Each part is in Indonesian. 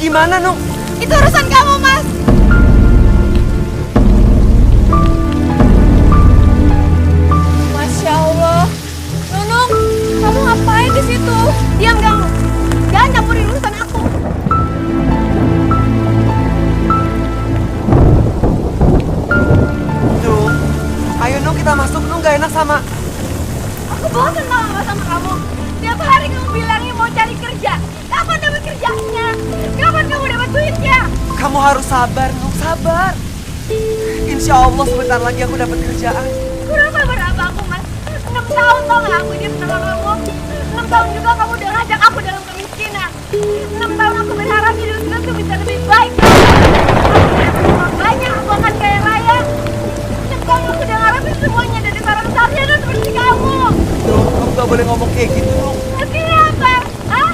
gimana, Nung? Itu urusan kamu, Mas. Masya Allah. Nunung, kamu ngapain di situ? Diam kamu. Jangan campurin urusan aku. Nung, ayo Nung kita masuk. Nung gak enak sama... Aku bosan sama kamu. Tiap hari kamu bilangnya mau cari kerja. Kapan dapat kerjanya? Kapan kamu dapat duitnya? Kamu harus sabar, Nung, sabar. Insya Allah sebentar lagi aku dapat kerjaan. Kurang sabar apa aku, Mas? 6 tahun tau gak aku hidup sama kamu? 6 tahun juga kamu udah ngajak aku dalam kemiskinan. 6 tahun aku berharap hidup kita tuh bisa lebih baik. Aku banyak, aku akan kaya raya. 6 tahun aku udah ngarepin semuanya dari seorang sarjana seperti kamu. Nung, kamu gak boleh ngomong kayak gitu, Nung. Miskin apa? Hah?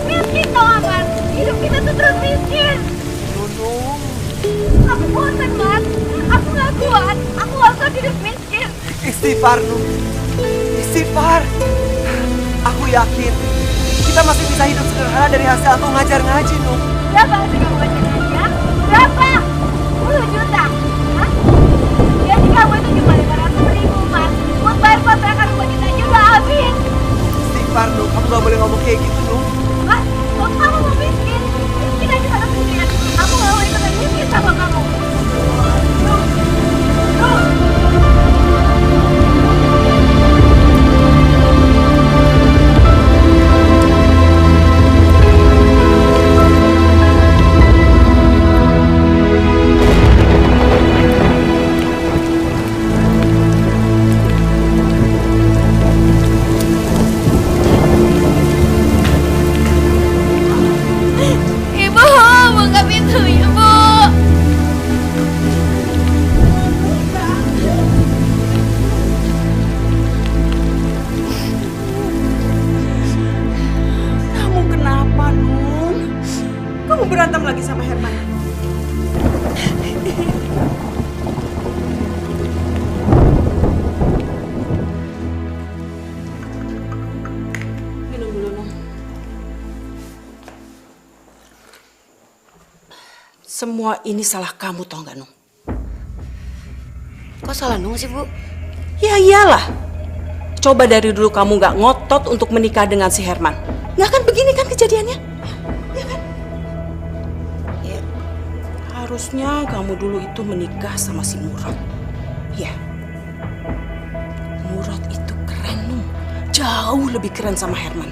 Miskin tau apa? Hidup kita tuh terus miskin. Nung. Aku bosan, Mas. Aku gak kuat. Aku gak kuat hidup miskin. Istighfar, Nung. Istighfar. Aku yakin kita masih bisa hidup sederhana dari hasil aku ngajar ngaji, Nung. Berapa hasil kamu ngajar ngaji, ya? Berapa? 10 juta? Hah? Gaji kamu itu cuma 500.000, Mas. Buat bayar kontrakan rumah kita aja udah habis. Istighfar, Nung. Kamu gak boleh ngomong kayak gitu, Nung. Mas, kalau kamu mau miskin, miskin aja sana sendirian. Aku gak mau ikutan miskin sama kamu. Nuh. Nuh. Ibu, buka pintunya, Bu. Kamu kenapa, Nung? Kamu berantem lagi sama Herman? Minum dulu, Nung. Semua ini salah kamu, tau gak, Nung? Kok salah Nung sih, Bu? Ya iyalah. Coba dari dulu kamu gak ngotot untuk menikah dengan si Herman. Gak akan begini kan kejadiannya? Ya kan? Ya, Harusnya kamu dulu itu menikah sama si Murad. Ya. Murad itu keren, Nung. Jauh lebih keren sama Herman.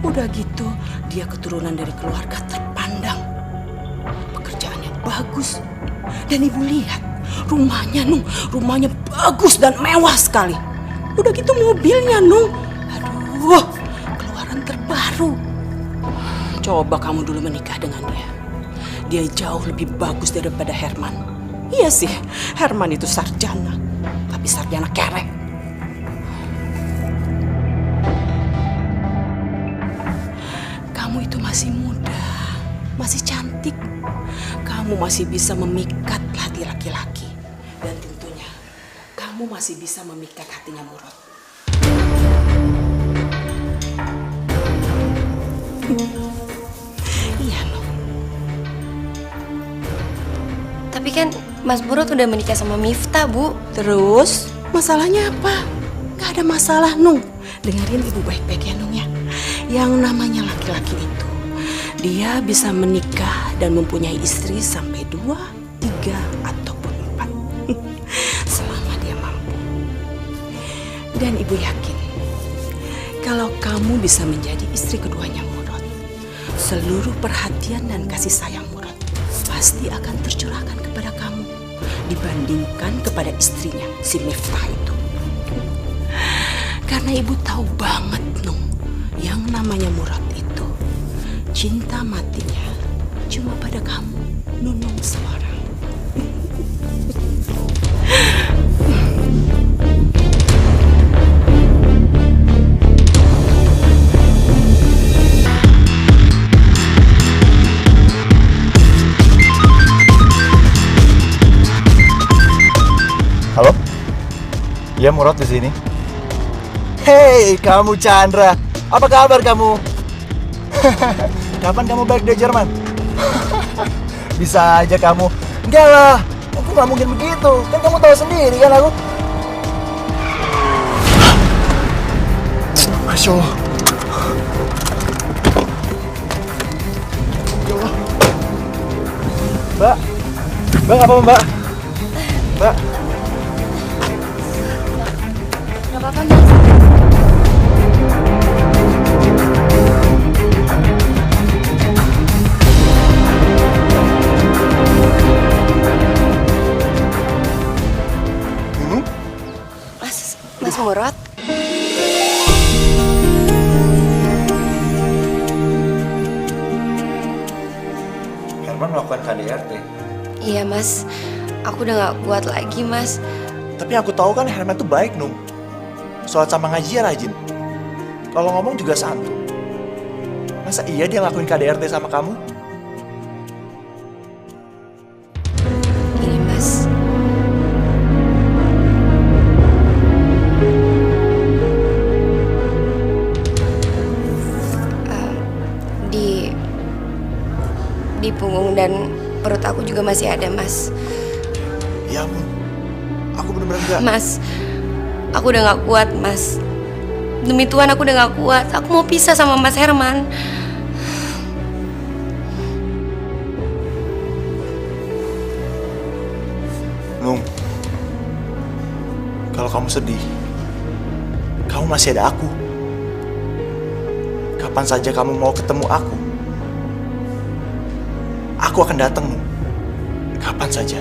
Udah gitu, dia keturunan dari keluarga terpandang. Pekerjaannya bagus. Dan ibu lihat, rumahnya, Nung. Rumahnya bagus dan mewah sekali. Udah gitu mobilnya, Nung. Aduh, keluaran terbaru. Coba kamu dulu menikah dengan dia. Dia jauh lebih bagus daripada Herman. Iya sih, Herman itu sarjana. Tapi sarjana kerek. Kamu itu masih muda, masih cantik. Kamu masih bisa memikat hati laki-laki. Dan tentunya, kamu masih bisa memikat hatinya Murad. Iya, Nung. tapi kan Mas Murad udah menikah sama Miftah, Bu. Terus, masalahnya apa? Gak ada masalah, Nung. Dengerin ibu baik-baik ya, Nung ya. Yang namanya laki-laki itu, dia bisa menikah dan mempunyai istri sampai 2, 3, ataupun 4. Selama dia mampu. Dan ibu yakin, kalau kamu bisa menjadi istri keduanya Murad, seluruh perhatian dan kasih sayang Murad pasti akan tercurahkan kepada kamu dibandingkan kepada istrinya, si Miftah itu. Karena ibu tahu banget, Nung, yang namanya Murad itu cinta matinya cuma pada kamu, Nunung seorang. Halo? Iya, Murad di sini. Hei, kamu Chandra. Apa kabar kamu? Kapan kamu balik dari Jerman? Bisa aja kamu. Enggak lah, aku nggak mungkin begitu. Kan kamu tahu sendiri kan aku. Masya Allah. Ya Allah. Mbak, Mbak apa Mbak? Mbak. Gak apa-apa, Mas. Mas Murad? Herman melakukan KDRT. Iya, Mas. Aku udah gak kuat lagi, Mas. Tapi aku tahu kan Herman tuh baik, Nung. Sholat sama ngaji ya rajin. Kalau ngomong juga santun. Masa iya dia ngelakuin KDRT sama kamu? Ini, Mas. Di punggung dan perut aku juga masih ada, Mas. Ya ampun. Aku bener-bener enggak. Mas, aku udah gak kuat, Mas. Demi Tuhan aku udah gak kuat. Aku mau pisah sama Mas Herman. Nung, kalau kamu sedih, kamu masih ada aku. Kapan saja kamu mau ketemu aku akan datang, Nung. Kapan saja.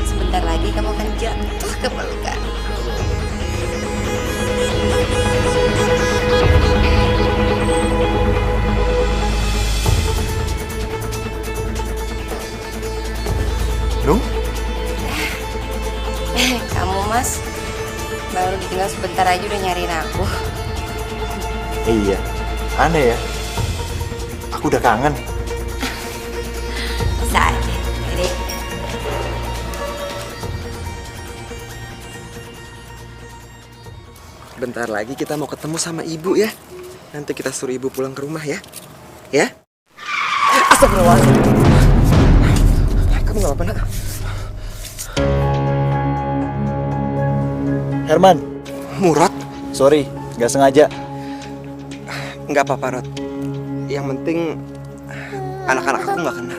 Sebentar lagi kamu akan jatuh ke pelukan. Nung? Kamu, Mas, baru ditinggal sebentar aja udah nyariin aku. Iya, aneh ya. Aku udah kangen. Bisa aja. Jadi, Bentar lagi kita mau ketemu sama ibu ya. Nanti kita suruh ibu pulang ke rumah ya. Ya? Astagfirullahaladzim. Kamu gak apa-apa, Nak? Herman, Murad? sorry, nggak sengaja. Nggak apa-apa, Rod. Yang penting anak-anak aku nggak kena.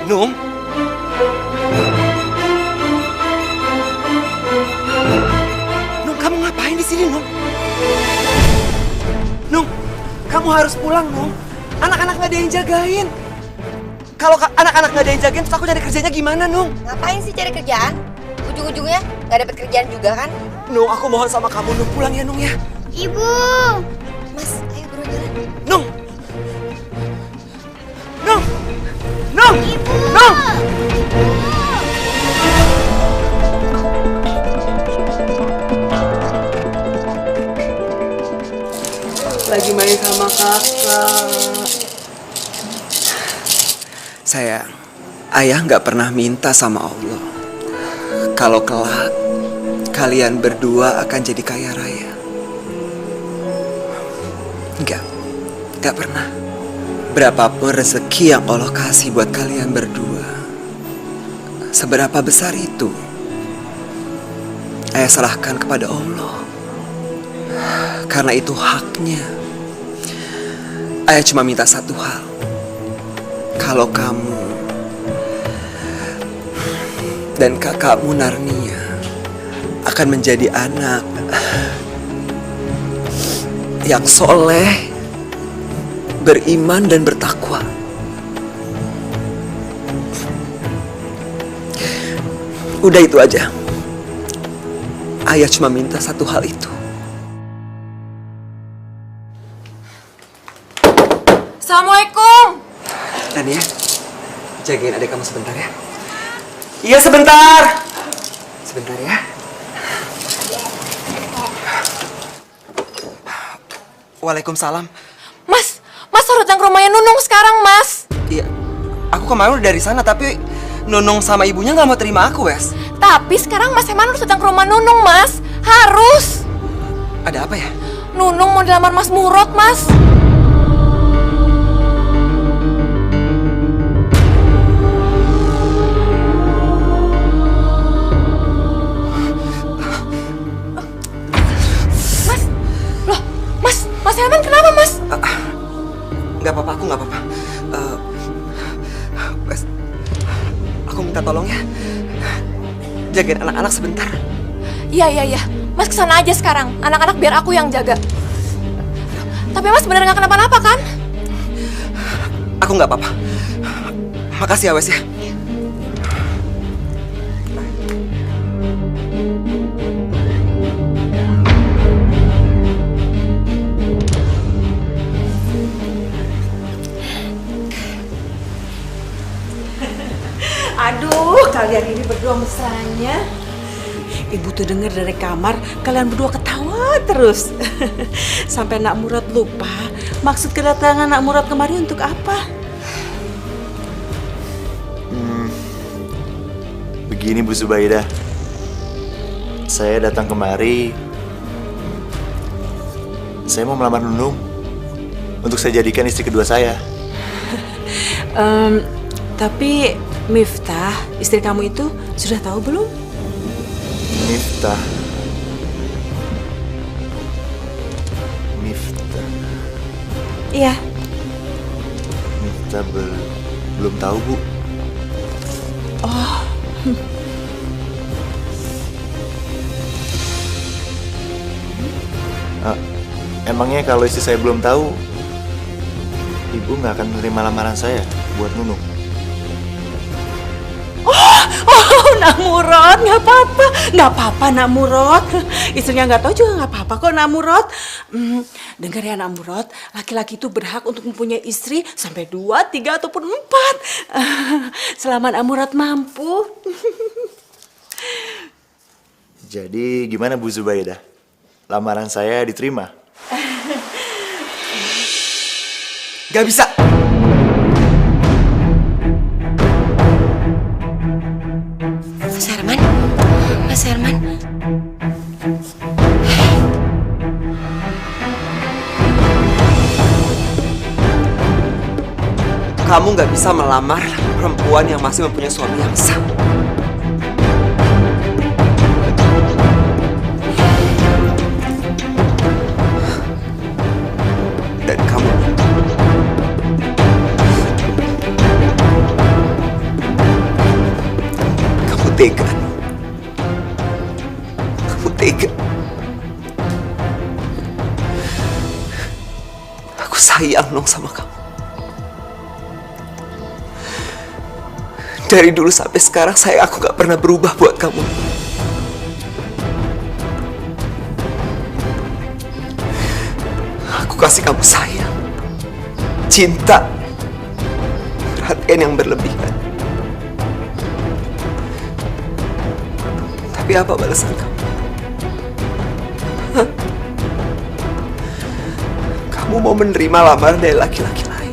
Nung? Nung, kamu ngapain di sini, Nung? Nung, kamu harus pulang, Nung. Anak-anak nggak ada yang jagain. Kalau anak-anak nggak ada yang jagain, terus aku cari kerjanya gimana, Nung? ngapain sih cari kerjaan? Ujung-ujungnya nggak dapet kerjaan juga kan? Nung, aku mohon sama kamu, Nung, pulang ya, Nung ya. Ibu. Mas, ayo buru jalan. Nung! Nung! Nung! Nung! Lagi main sama kakak. Sayang, ayah nggak pernah minta sama Allah kalau kelak kalian berdua akan jadi kaya raya. Nggak pernah. Berapapun rezeki yang Allah kasih buat kalian berdua, seberapa besar itu, ayah serahkan kepada Allah. Karena itu haknya. Ayah cuma minta satu hal. Kalau kamu dan kakakmu Narnia akan menjadi anak yang soleh, beriman dan bertakwa. Udah itu aja. Ayah cuma minta satu hal itu. Assalamualaikum. Tania, jagain adik kamu sebentar ya. Iya sebentar. Sebentar ya. Waalaikumsalam. Mas harus datang ke rumahnya Nunung sekarang, Mas. Iya, aku kemarin udah dari sana tapi Nunung sama ibunya nggak mau terima aku, Wes. Tapi sekarang Mas Herman harus datang ke rumah Nunung, Mas. Harus. Ada apa ya? Nunung mau dilamar Mas Murad, Mas. Mas Herman kenapa, Mas? Nggak apa-apa, aku nggak apa-apa. Wes, aku minta tolong ya. Jagain anak-anak sebentar. Iya. Mas kesana aja sekarang. Anak-anak biar aku yang jaga. Tapi Mas bener nggak kenapa-napa kan? Aku nggak apa-apa. Makasih ya, Wes ya. Aduh, kalian ini berdua mesranya. Ibu tuh denger dari kamar, kalian berdua ketawa terus. Sampai Nak Murad lupa maksud kedatangan Nak Murad kemari untuk apa. Begini Bu Zubaidah, saya datang kemari, saya mau melamar Nunung untuk saya jadikan istri kedua saya. Tapi Miftah, istri kamu itu sudah tahu belum? Miftah. Iya. Miftah belum tahu, Bu. Oh. Emangnya kalau istri saya belum tahu, Ibu nggak akan menerima lamaran saya buat Nunung? Oh, Nak Murad, nggak apa-apa Nak Murad. Istrinya nggak tahu juga nggak apa-apa kok Nak Murad. Dengar ya Nak Murad, laki-laki itu berhak untuk mempunyai istri sampai 2, 3 ataupun 4. Selama Nak Murad mampu. Jadi gimana Bu Zubaidah? Lamaran saya diterima? Gak bisa. Mas Herman. Kamu gak bisa melamar perempuan yang masih mempunyai suami yang sah. Dan kamu tega. Kamu tega. Aku sayang dong sama kamu. Dari dulu sampai sekarang aku gak pernah berubah buat kamu. Aku kasih kamu sayang, cinta, perhatian yang berlebihan. Tapi apa balasan kamu? Hah? Kamu mau menerima lamaran dari laki-laki lain?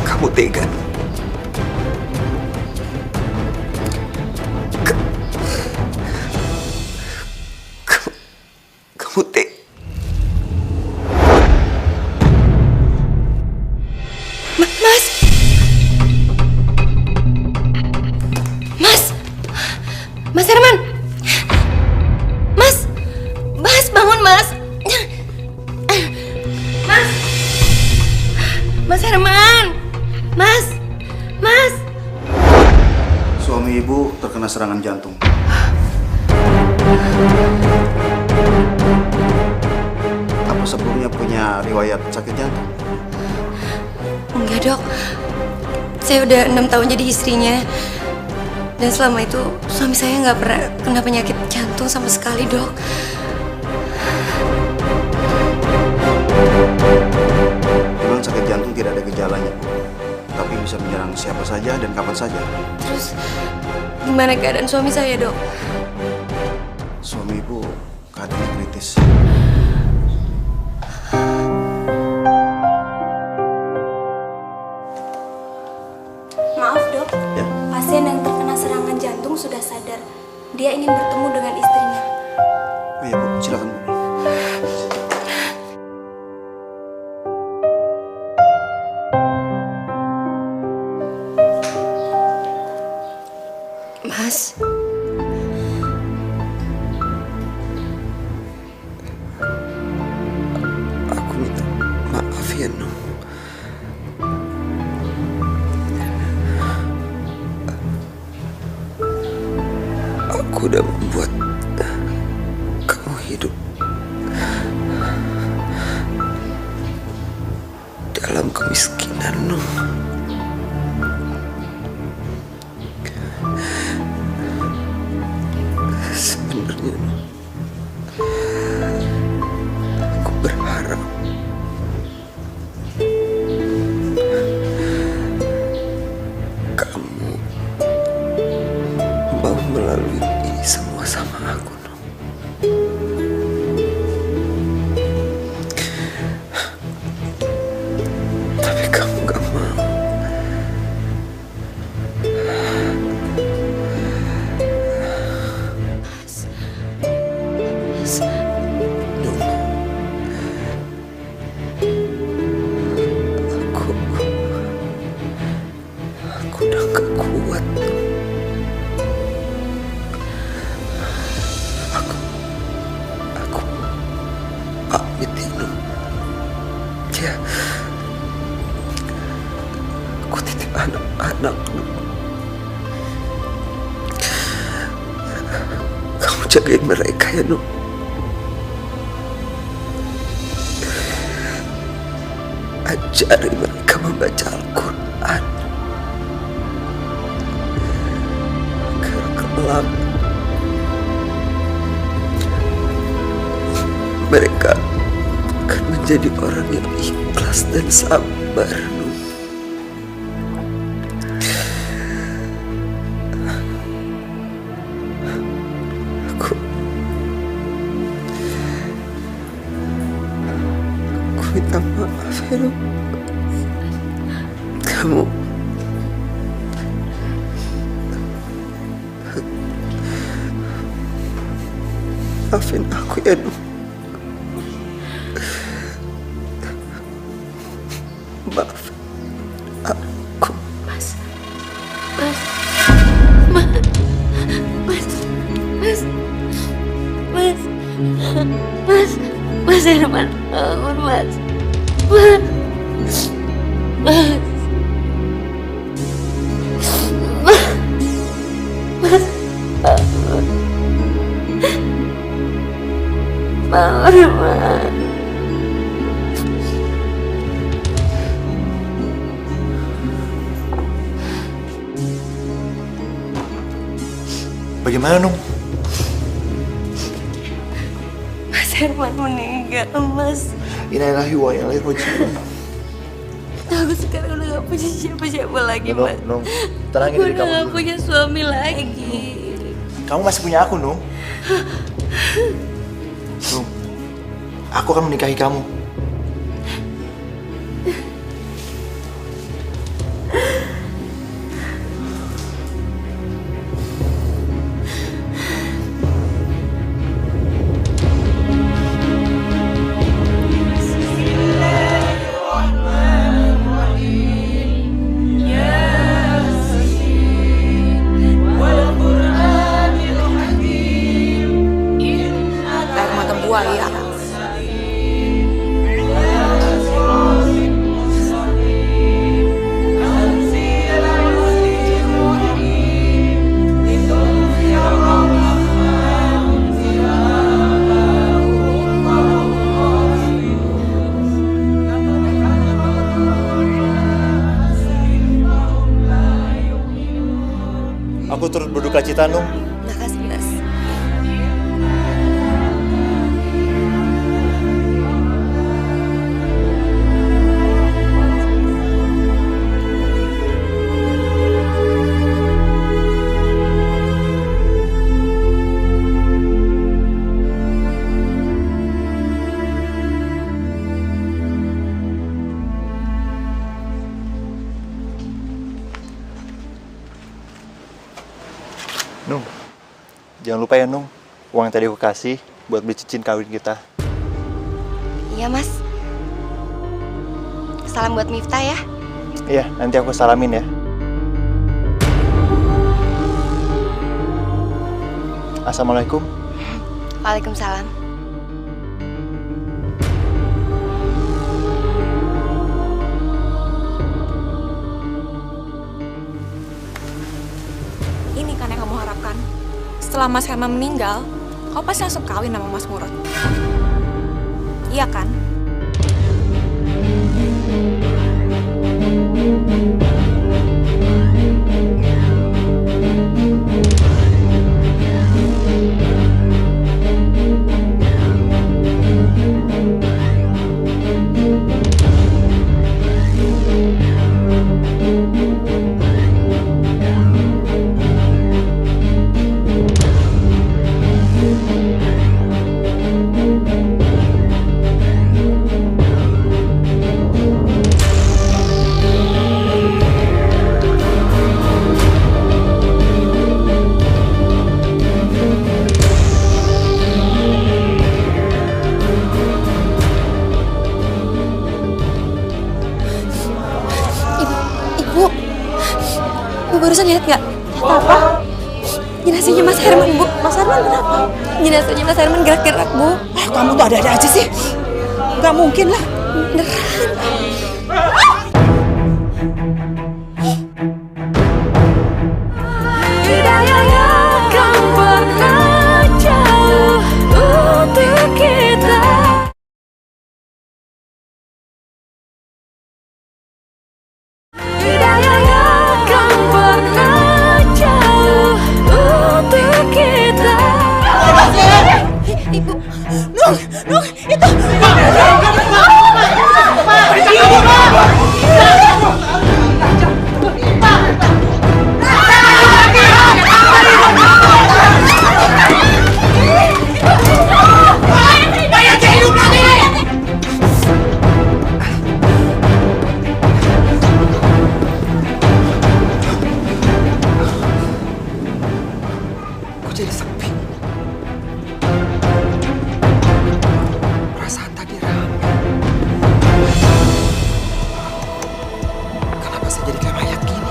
Kamu tega. Kamu tega. Mas Herman! Mas! Bangun, Mas! Mas Herman! Mas! Suami ibu terkena terkena serangan jantung. Apa sebelumnya punya riwayat sakit jantung? Enggak, Dok. Saya udah 6 tahun jadi istrinya. Dan selama itu suami saya nggak pernah kena penyakit jantung sama sekali, Dok. Memang sakit jantung tidak ada gejalanya, Bu. Tapi bisa menyerang siapa saja dan kapan saja. Terus gimana keadaan suami saya, Dok? Suami Ibu keadaannya kritis. Maaf dok, Ya. pasien yang terkena serangan jantung sudah sadar. Dia ingin bertemu dengan istrinya. Oh iya Bu, silakan Bu. Mas, Aku minta maaf ya, Nung. Aku udah membuat kamu hidup dalam kemiskinan, Nung. Sebenarnya, Nung, aku berharap kamu mau melalui ini semua sama aku, Nung. Tapi kamu gak mau. Nung, aku udah gak kuat. Aku pamit ya, Nung. Ya, aku titip anak-anak, Nung. Kamu jagain mereka ya, Nung. Ajari mereka membaca Al-Quran agar kelak mereka akan menjadi orang yang ikhlas dan sabar, Nung. Aku minta maaf ya, Nung. Kamu maafin aku ya, Nung. Maafin aku. Mas, Mas, Mas, Mas, Mas, Mas, Mas Herman, bangun Mas, Mas, Mas, bangun Mas. Bagaimana, Nung? Mas Herman meninggal, Mas. Innalillahi wa inna ilaihi raji'un. Aku sekarang udah gak punya siapa-siapa lagi, Nung, Mas. Nung, tenangin Aku diri udah kamu gak dulu. punya suami lagi. Kamu masih punya aku, Nung. Nung, aku akan menikahi kamu. Air mata buaya. berduka cita, Nung. Makasih, Mas. Nung, jangan lupa ya, Nung. Uang yang tadi aku kasih buat beli cincin kawin kita. Iya, Mas. Salam buat Miftah ya. Iya, nanti aku salamin ya. Assalamualaikum. Waalaikumsalam. Ini kan yang kamu harapkan. Setelah Mas Herman meninggal, kau pasti langsung kawin sama Mas Murad. Iya kan? Bu barusan lihat nggak? Apa? Jenazahnya Mas Herman, Bu. Mas Herman kenapa? Jenazahnya Mas Herman gerak-gerak, Bu. Kamu tuh ada-ada aja sih. Gak mungkin lah. Beneran. Jadi sepi. Perasaan tadi ramai. Kenapa saya jadi kayak mayat gini?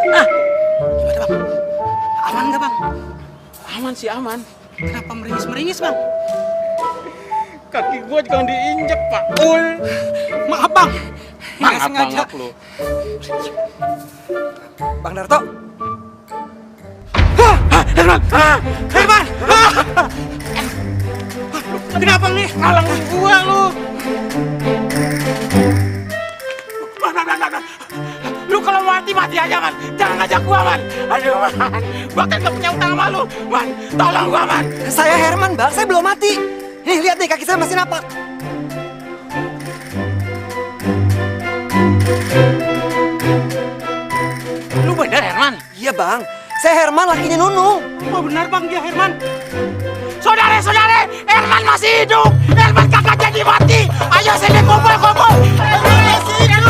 Gimana bang? Aman gak bang? Aman sih aman. Kenapa meringis-meringis bang? Kaki gua jangan diinjek, Pak Ul. Maaf bang. Nggak Maaf sengaja. banget lu. Bang Darto. Herman! Herman! Kenapa nih? Ngalangin gua lu. Lu kalau mati aja, Man. Jangan ngajak gua, Man. Aduh, Man. Gua kan gak punya utang sama lu. Man, tolong gua, Man. Saya Herman, Bang. Saya belum mati. Nih, lihat nih, kaki saya masih napak. Lu bener, Herman? Iya, Bang. Saya Herman, lakinya Nunung. Oh, benar, Bang. Dia Herman. Saudara-saudara, Herman masih hidup. Herman kakak jadi mati. Ayo sini kumpul-kumpul. Herman masih hidup.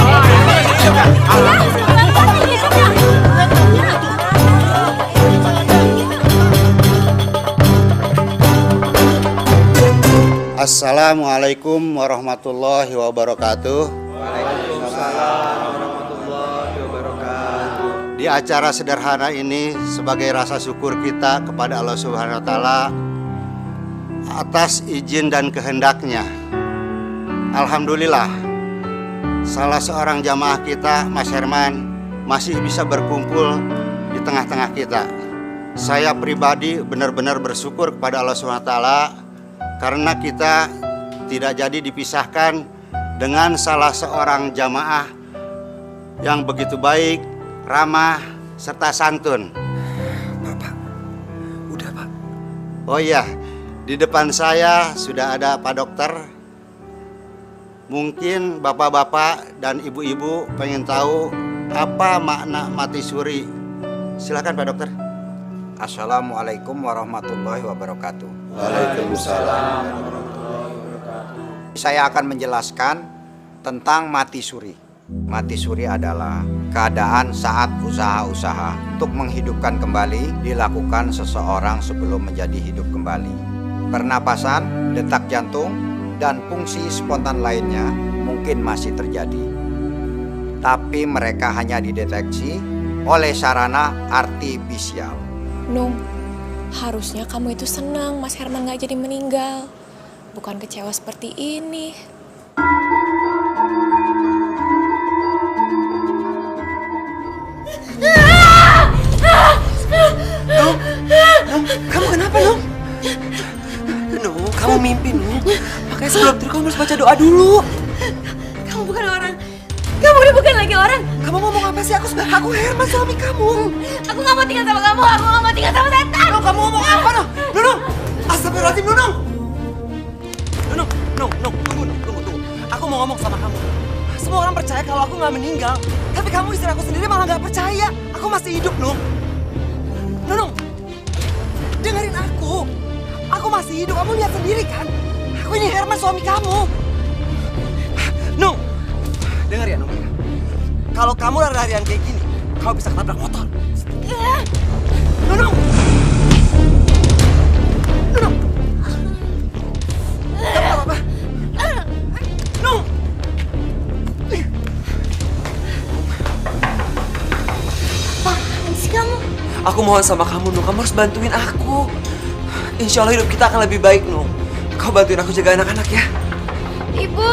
Assalamualaikum warahmatullahi wabarakatuh. Di acara sederhana ini sebagai rasa syukur kita kepada Allah Subhanahu wa taala atas izin dan kehendaknya. Alhamdulillah, salah seorang jamaah kita, Mas Herman, masih bisa berkumpul di tengah-tengah kita. Saya pribadi benar-benar bersyukur kepada Allah Subhanahu wa taala karena kita tidak jadi dipisahkan dengan salah seorang jamaah yang begitu baik, ramah, serta santun. Pak, udah Pak. Oh iya, di depan saya sudah ada Pak Dokter. Mungkin bapak-bapak dan ibu-ibu pengen tahu apa makna mati suri. Silakan Pak Dokter. Assalamualaikum warahmatullahi wabarakatuh. Waalaikumsalam. Saya akan menjelaskan tentang mati suri. Mati suri adalah keadaan saat usaha-usaha untuk menghidupkan kembali dilakukan seseorang sebelum menjadi hidup kembali. Pernapasan, detak jantung, dan fungsi spontan lainnya mungkin masih terjadi. Tapi mereka hanya dideteksi oleh sarana artifisial. Nung, harusnya kamu itu senang Mas Herman gak jadi meninggal. Bukan kecewa seperti ini. Nung, kamu kenapa Nung? Nung, kamu mimpi Nung. Makanya sebelum tidur kamu harus baca doa dulu. Kamu bukan orang. Kamu udah bukan lagi orang. Kamu ngomong apa sih? Aku Herman, suami kamu. Aku gak mau tinggal sama kamu. Aku gak mau tinggal sama setan. Nung, kamu ngomong apa Nung? Nung, astagfirullahaladzim Nung. Nung, tunggu. Aku mau ngomong sama kamu. Semua orang percaya kalau aku nggak meninggal. Tapi kamu istri aku sendiri malah nggak percaya. Aku masih hidup, Nung. Nung, dengerin aku. Aku masih hidup, kamu lihat sendiri kan? Aku ini Herman, suami kamu. Nung, denger ya Nung. Kalau kamu lari-larian kayak gini, kamu bisa ketabrak motor. Nung. Kamu apa? Nung. Apaan sih kamu? Aku mohon sama kamu, Nung. Kamu harus bantuin aku. Insya Allah hidup kita akan lebih baik, Nung. Kau bantuin aku jaga anak-anak ya. Ibu!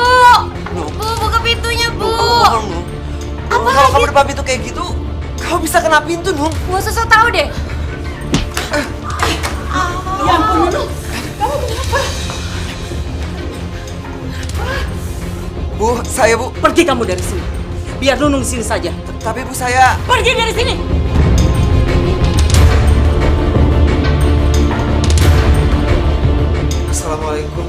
Nung. Bu, buka pintunya, Bu! Nung, aku mohon, Nung. Apa Kalau lagi? kamu depan pintu kayak gitu, kau bisa kena pintu, Nung. Gak usah sok tau deh. Ya ampun, Nung. Kamu kenapa? Bu, saya Bu. Pergi kamu dari sini. Biar Nunung di sini saja. Tapi Bu, saya... Pergi dari sini. Assalamualaikum.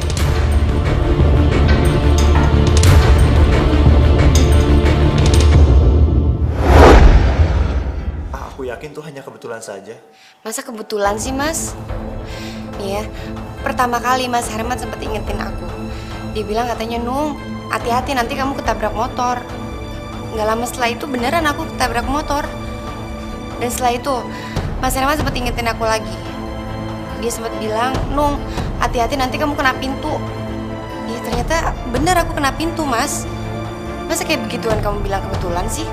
Aku yakin tuh hanya kebetulan saja. Masa kebetulan sih, Mas? Nih ya, pertama kali Mas Herman sempat ingetin aku. Dia bilang katanya, Nung, hati-hati nanti kamu ketabrak motor. Nggak lama setelah itu beneran aku ketabrak motor. Dan setelah itu, Mas Herman sempat ingetin aku lagi. Dia sempat bilang, Nung, hati-hati nanti kamu kena pintu. Ya ternyata bener aku kena pintu, Mas. Masa kayak begituan kamu bilang kebetulan sih?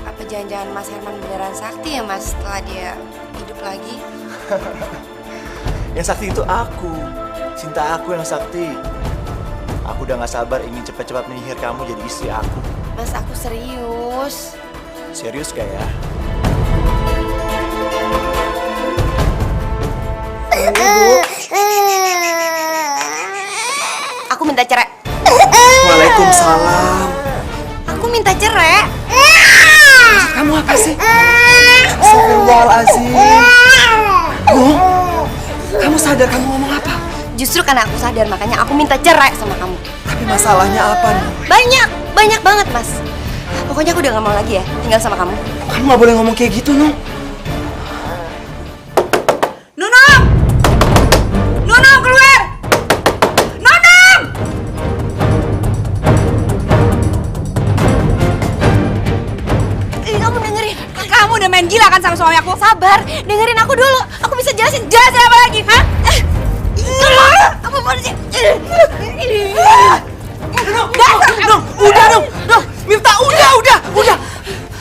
Apa jangan-jangan Mas Herman beneran sakti ya, Mas, setelah dia hidup lagi? Yang sakti itu aku. Cinta aku yang sakti. Aku udah gak sabar ingin cepat-cepat menyihir kamu jadi istri aku. Mas, aku serius. Serius gak ya? Aku minta cerai. Waalaikumsalam. Aku minta cerai. Maksud kamu apa sih? Astagfirullahaladzim. Bu, kamu sadar kamu ngomong apa? Justru karena aku sadar, makanya aku minta cerai sama kamu. Tapi masalahnya apa nih? Banyak banget, Mas. Pokoknya aku udah gak mau lagi ya tinggal sama kamu. Kamu gak boleh ngomong kayak gitu, Nung. Nunung! Nunung, keluar! Nunung! Kamu dengerin. Kamu udah main gila kan sama suami aku? Sabar, dengerin aku dulu. Aku bisa jelasin. Jelasin apa lagi, hah? Apa mau sih? Nung, udah, Nung. Mifta, udah.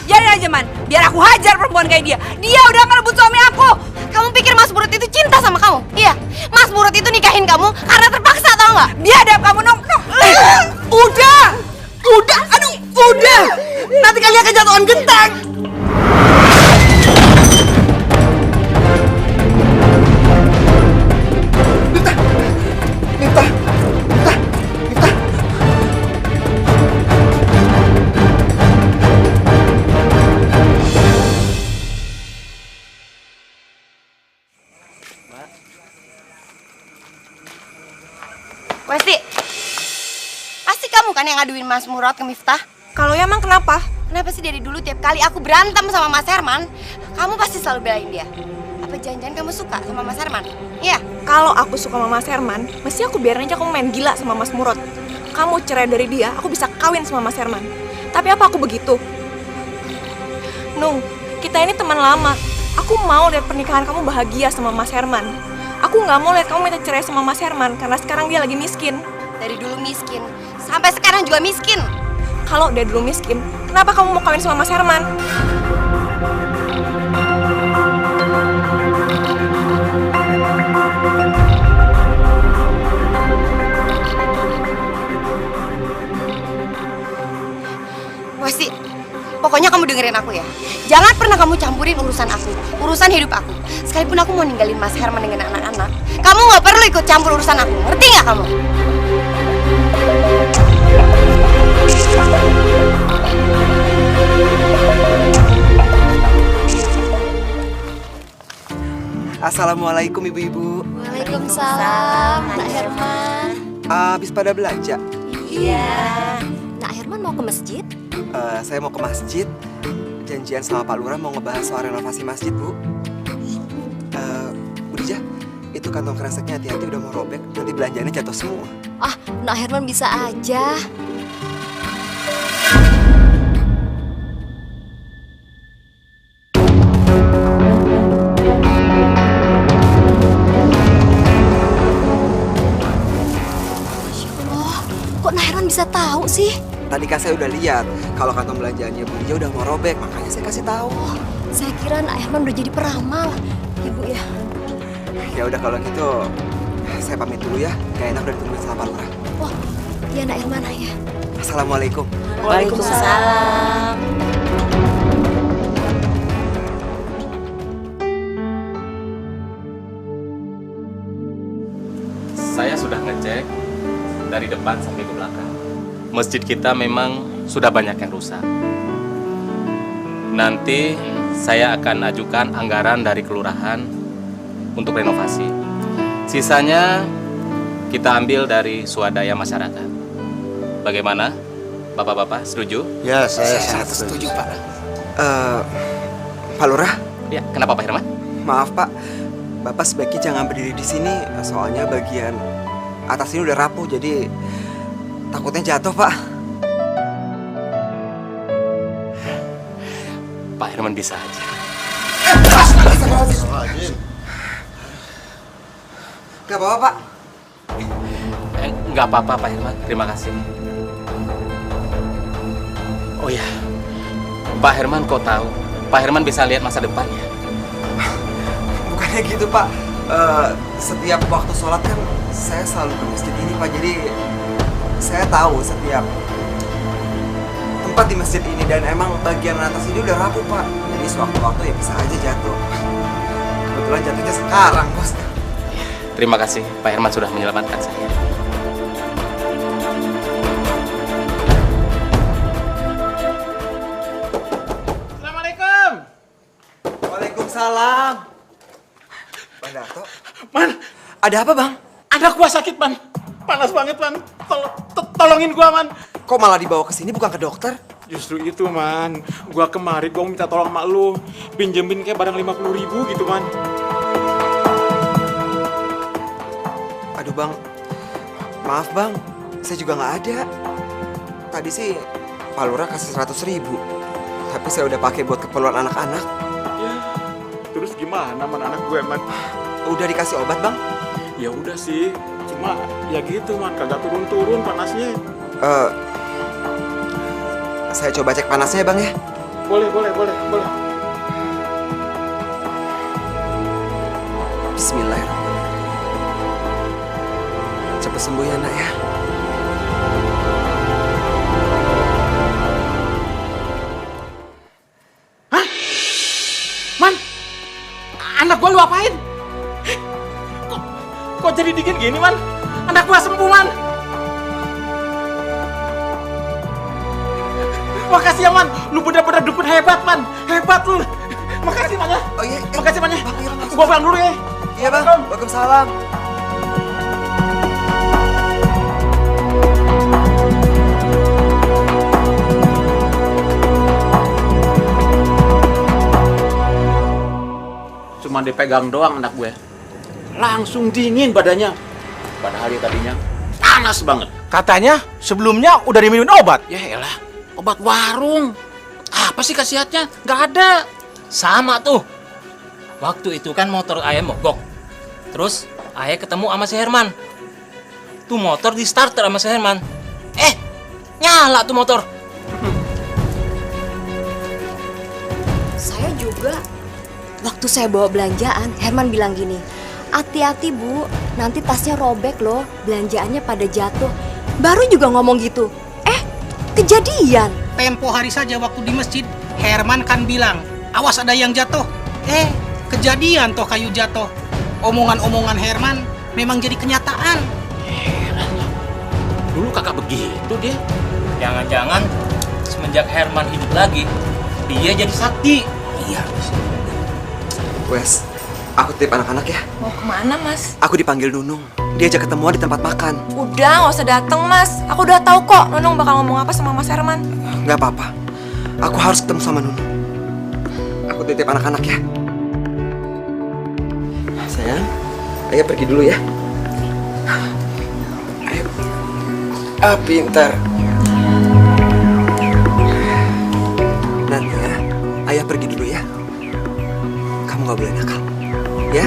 Biarin aja, Man. Biar aku hajar perempuan kayak dia. Dia udah ngerebut suami aku. Kamu pikir Mas Murut itu cinta sama kamu? Iya. Mas Murut itu nikahin kamu karena terpaksa, tau nggak? Biadab kamu, Nung. Udah. Aduh, udah. Nanti kalian kejatuhan genteng. Mifta. Pasti kamu kan yang ngaduin Mas Murad ke Miftah? Kalau ya emang kenapa? Kenapa sih dari dulu tiap kali aku berantem sama Mas Herman, kamu pasti selalu belain dia? Apa jangan-jangan kamu suka sama Mas Herman? Iya? Kalau aku suka sama Mas Herman, mesti aku biarin aja kamu main gila sama Mas Murad. Kamu cerai dari dia, aku bisa kawin sama Mas Herman. Tapi apa aku begitu? Nung, kita ini teman lama. Aku mau lihat pernikahan kamu bahagia sama Mas Herman. Aku nggak mau lihat kamu minta cerai sama Mas Herman karena sekarang dia lagi miskin. Dari dulu miskin, sampai sekarang juga miskin. Kalau dia dulu miskin, kenapa kamu mau kawin sama Mas Herman? Wasti, pokoknya kamu dengerin aku ya. Jangan pernah kamu campurin urusan aku, urusan hidup aku. Sekalipun aku mau ninggalin Mas Herman dengan anak-anak, kamu nggak perlu ikut campur urusan aku. Ngerti nggak kamu? Assalamualaikum ibu-ibu. Waalaikumsalam, Nak Herman. Habis pada belanja? Iya. Nak Herman mau ke masjid? Saya mau ke masjid. Janjian sama Pak Lurah mau ngebahas soal renovasi masjid, Bu. Bu Dija, itu kantong kreseknya hati-hati udah mau robek. Nanti belanjanya jatuh semua. Ah, Nak Herman bisa aja. Masya Allah, kok Nak Herman bisa tahu sih? Tadi kan saya udah lihat kalau kantong belanjaannya Bu Dija udah mau robek, makanya saya kasih tahu. Oh, saya kira Nak Herman udah jadi peramal. Ibu ya. Ya udah kalau gitu, saya pamit dulu ya. Gak enak udah ditungguin sama Pak Lurah. Oh, iya Nak Herman ya. Assalamualaikum. Waalaikumsalam. Saya sudah ngecek dari depan sampai ke belakang. Masjid kita memang sudah banyak yang rusak. Nanti saya akan ajukan anggaran dari kelurahan untuk renovasi. Sisanya kita ambil dari swadaya masyarakat. Bagaimana? Bapak-bapak setuju? Ya, saya sangat setuju, Pak. Pak Lurah? Ya, kenapa Pak Herman? Maaf, Pak. Bapak sebaiknya jangan berdiri di sini, soalnya bagian atas ini udah rapuh, jadi takutnya jatuh, Pak. Pak Herman bisa aja. Gak apa-apa, Pak. Nggak apa-apa, Pak Herman. Terima kasih. Oh ya, Pak Herman kok tahu? Pak Herman bisa lihat masa depannya. Bukannya gitu, Pak. Setiap waktu sholat kan saya selalu ke masjid ini, Pak. Jadi saya tahu setiap tempat di masjid ini, dan emang bagian atas ini udah rapuh, Pak. Jadi sewaktu-waktu ya bisa aja jatuh. Kebetulan jatuhnya sekarang, Bos. Terima kasih, Pak Herman sudah menyelamatkan saya. Assalamualaikum. Waalaikumsalam. Bang Darto. Man, Ada apa, Bang? anak gua sakit, Man. Panas banget, Man. Tolongin gua, Man. Kok malah dibawa ke sini bukan ke dokter? Justru itu, Man. Gua kemarin gua minta tolong sama lu. Pinjemin kayak barang 50.000 gitu, Man. Aduh, Bang. Maaf, Bang. Saya juga nggak ada. Tadi sih Pak Lurah kasih 100.000. Tapi saya udah pakai buat keperluan anak-anak. Ya, terus gimana, Man, anak gue, Man? Udah dikasih obat, Bang? Ya udah sih. Cuma ya gitu, Man. Kagak turun-turun panasnya. Saya coba cek panasnya ya, Bang ya. Boleh. Bismillahirrahmanirrahim. Cepat sembuh ya, Nak ya. Hah? Man, anak gua lu apain? Kok jadi dingin gini, Man? Anak gua sembuh, Man. Makasih ya, Man. Lu bener-bener dukun hebat, Man. Hebat lu. Makasih, Man ya. Oh iya. Makasih, Man ya. Bang, iya, Bang. Gua pulang dulu ya. Iya, Bang. Waalaikumsalam. Cuma dipegang doang anak gue, langsung dingin badannya. Padahal dia tadinya panas banget. Katanya sebelumnya udah diminum obat. Ya elah, obat warung. Apa sih khasiatnya? Nggak ada. Sama tuh. Waktu itu kan motor ayah mogok. Terus ayah ketemu sama si Herman. Tuh motor di starter sama si Herman. Nyala tuh motor. Saya juga. Waktu saya bawa belanjaan, Herman bilang gini, hati-hati Bu, nanti tasnya robek loh, belanjaannya pada jatuh. Baru juga ngomong gitu. Kejadian. Tempo hari saja waktu di masjid, Herman kan bilang, awas ada yang jatuh. Kejadian toh kayu jatuh. Omongan-omongan Herman memang jadi kenyataan. Dulu kakak begitu dia. Jangan-jangan semenjak Herman hidup lagi, dia jadi sakti. Iya. Wes, aku titip anak-anak ya. Mau kemana, Mas? Aku dipanggil Nunung. Diajak ketemuan di tempat makan. Udah, nggak usah dateng, Mas. Aku udah tahu kok Nunung bakal ngomong apa sama Mas Herman. Nggak apa-apa. Aku harus ketemu sama Nunung. Aku titip anak-anak ya. Sayang, ayo pergi dulu ya. Ayo. Pintar. Nanti ya, ayah pergi dulu ya. Kamu nggak boleh nakal, ya?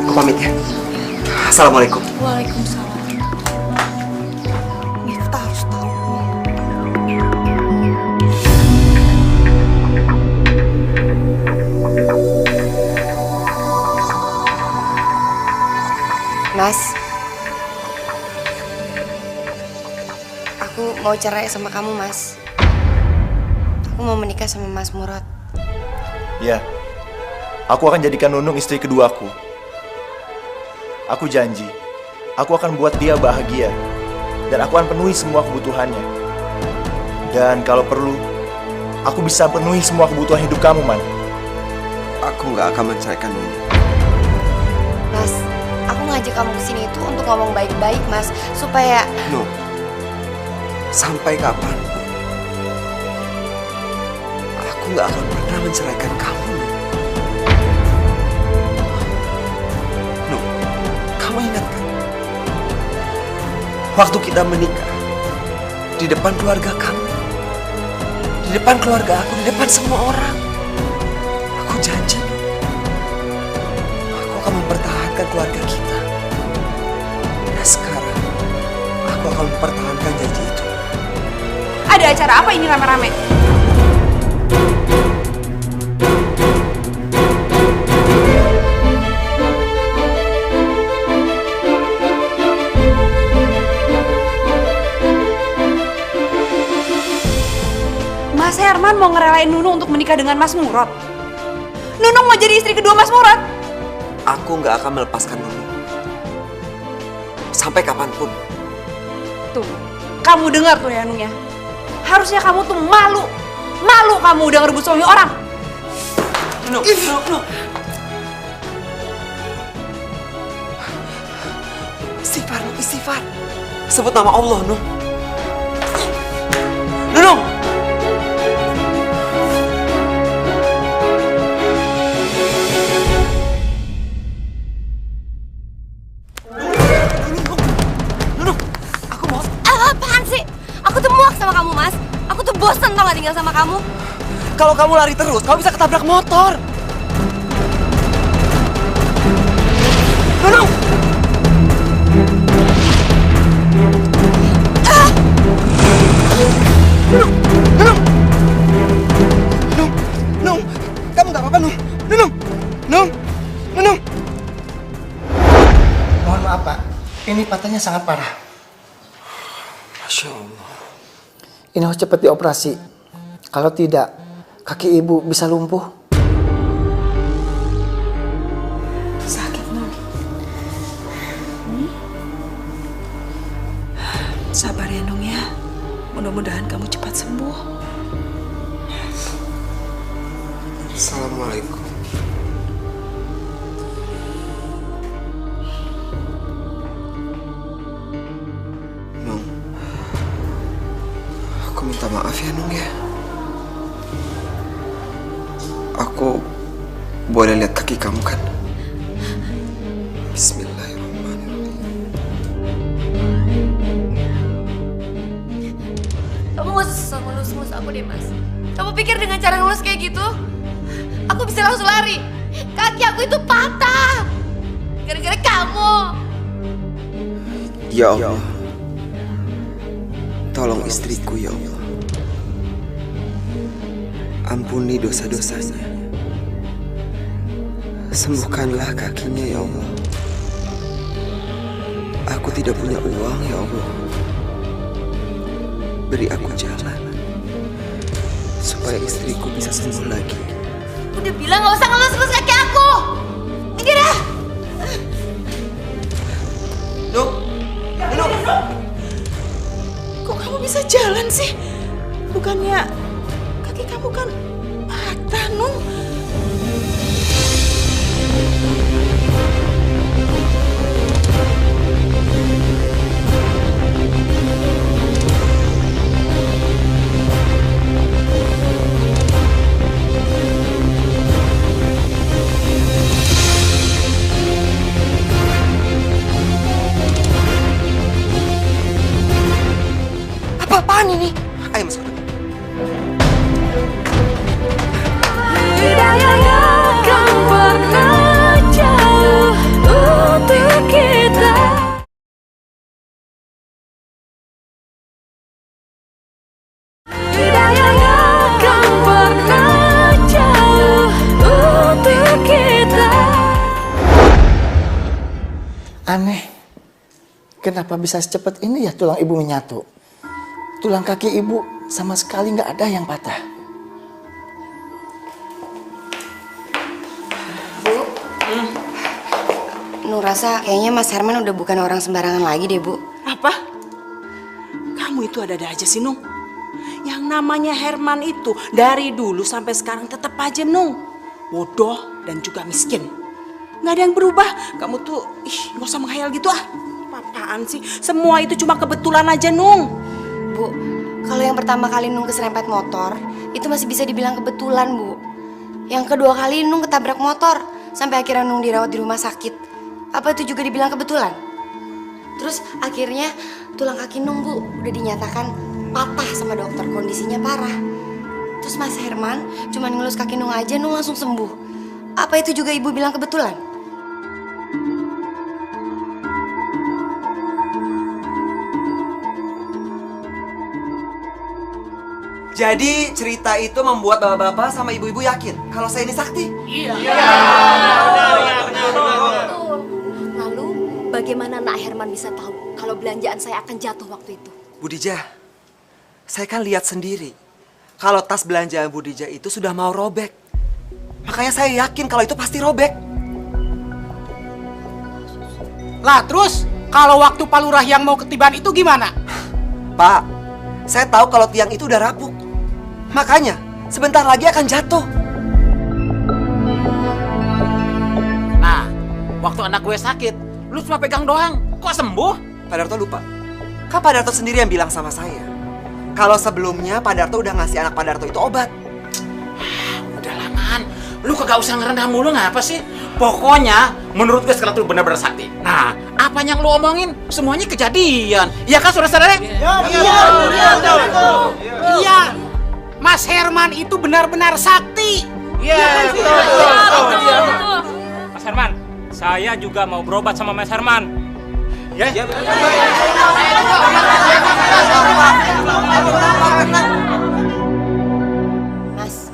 Aku pamit ya. Assalamualaikum. Waalaikumsalam. Kita harus tahu. Mas, aku mau cerai sama kamu, Mas. Aku mau menikah sama Mas Murad. Ya, aku akan jadikan Nunung istri keduaku. Aku janji, aku akan buat dia bahagia. Dan aku akan penuhi semua kebutuhannya. Dan kalau perlu, aku bisa penuhi semua kebutuhan hidup kamu, Man. Aku nggak akan menceraikan Nunung. Mas, aku ngajak kamu kesini itu untuk ngomong baik-baik, Mas. Supaya... No, sampai kapan? Aku nggak akan pernah menceraikan kamu. No, kamu ingat kan? Waktu kita menikah, di depan keluarga kamu, di depan keluarga aku, di depan semua orang, aku janji, aku akan mempertahankan keluarga kita. Dan sekarang, aku akan mempertahankan janji itu. Ada acara apa ini rame-rame? Mas Herman mau ngerelain Nunung untuk menikah dengan Mas Murad. Nunung mau jadi istri kedua Mas Murad. Aku nggak akan melepaskan Nunung. Sampai kapanpun. Tuh, kamu dengar tuh ya Nung ya. Harusnya kamu tuh malu. Malu kamu udah ngerebut suami orang. Nunung. Istighfar, Nung, istighfar. Sebut nama Allah, Nung. Nunung! Apaan sih? Aku tuh muak sama kamu, Mas. Aku tuh bosan tau gak tinggal sama kamu. Kalau kamu lari terus, kamu bisa ketabrak motor. Nunung! Nung, kamu nggak apa-apa, Nung. Nung. Mohon maaf, Pak. Ini patahnya sangat parah. Masya Allah. Ini harus cepat dioperasi. Kalau tidak, kaki ibu bisa lumpuh. Sakit, Nung. Sabar ya, Nung ya. Mudah-mudahan kamu cepat sembuh. Assalamualaikum. Nung, aku minta maaf ya, Nung ya. Aku boleh lihat kaki kamu kan? Bismillahirrahmanirrahim. Kamu gak usah ngelus-ngelus aku deh, Mas. Kamu pikir dengan cara ngelus kayak gitu, aku bisa langsung lari? Kaki aku itu patah gara-gara kamu. Ya Allah, tolong istriku ya Allah. Ampuni dosa-dosanya. Sembuhkanlah kakinya ya Allah. Aku tidak punya uang ya Allah. Beri aku jalan supaya istriku bisa sembuh lagi. Udah bilang gak usah ngelus-ngelus kaki aku. Minggir dah. Nuk, Nuk. Kok kamu bisa jalan sih? Bukannya kaki kamu kan patah, Nung? Apa-apaan ini? Ayo masuk. Aneh, kenapa bisa secepat ini ya tulang ibu menyatu? Tulang kaki ibu sama sekali nggak ada yang patah. Bu, Nur rasa kayaknya Mas Herman udah bukan orang sembarangan lagi deh, Bu. Apa? Kamu itu ada-ada aja sih, Nung. Yang namanya Herman itu dari dulu sampai sekarang tetap aja, Nung, bodoh dan juga miskin. Nggak ada yang berubah. Kamu tuh, nggak usah menghayal gitu ah. Apaan sih? Semua itu cuma kebetulan aja, Nung. Bu, kalau yang pertama kali Nung keserempet motor, itu masih bisa dibilang kebetulan, Bu. Yang kedua kali Nung ketabrak motor, sampai akhirnya Nung dirawat di rumah sakit. Apa itu juga dibilang kebetulan? Terus akhirnya tulang kaki Nung, Bu, udah dinyatakan patah sama dokter, kondisinya parah. Terus Mas Herman cuma ngelus kaki Nung aja, Nung langsung sembuh. Apa itu juga Ibu bilang kebetulan? Jadi cerita itu membuat bapak-bapak sama ibu-ibu yakin kalau saya ini sakti? Iya. Lalu bagaimana Nak Herman bisa tahu kalau belanjaan saya akan jatuh waktu itu? Bu Dija, saya kan lihat sendiri kalau tas belanjaan Bu Dija itu sudah mau robek. Makanya saya yakin kalau itu pasti robek. Lah terus kalau waktu Pak Lurah yang mau ketiban itu gimana? Pak, saya tahu kalau tiang itu udah rapuh. Makanya sebentar lagi akan jatuh. Nah, waktu anak gue sakit, lu cuma pegang doang. Kok sembuh? Pak Darto lupa. Kan Pak Darto sendiri yang bilang sama saya kalau sebelumnya Pak Darto udah ngasih anak Pak Darto itu obat. Udah lamaan. Lu kagak usah ngerendah mulu ngapa sih? Pokoknya menurut gue sekarang tuh benar-benar sakti. Nah, apa yang lu omongin semuanya kejadian. Iya kan saudara-saudara? Iya. Mas Herman itu benar-benar sakti. Iya, betul. Mas Herman, saya juga mau berobat sama Mas Herman. Ya. Mas,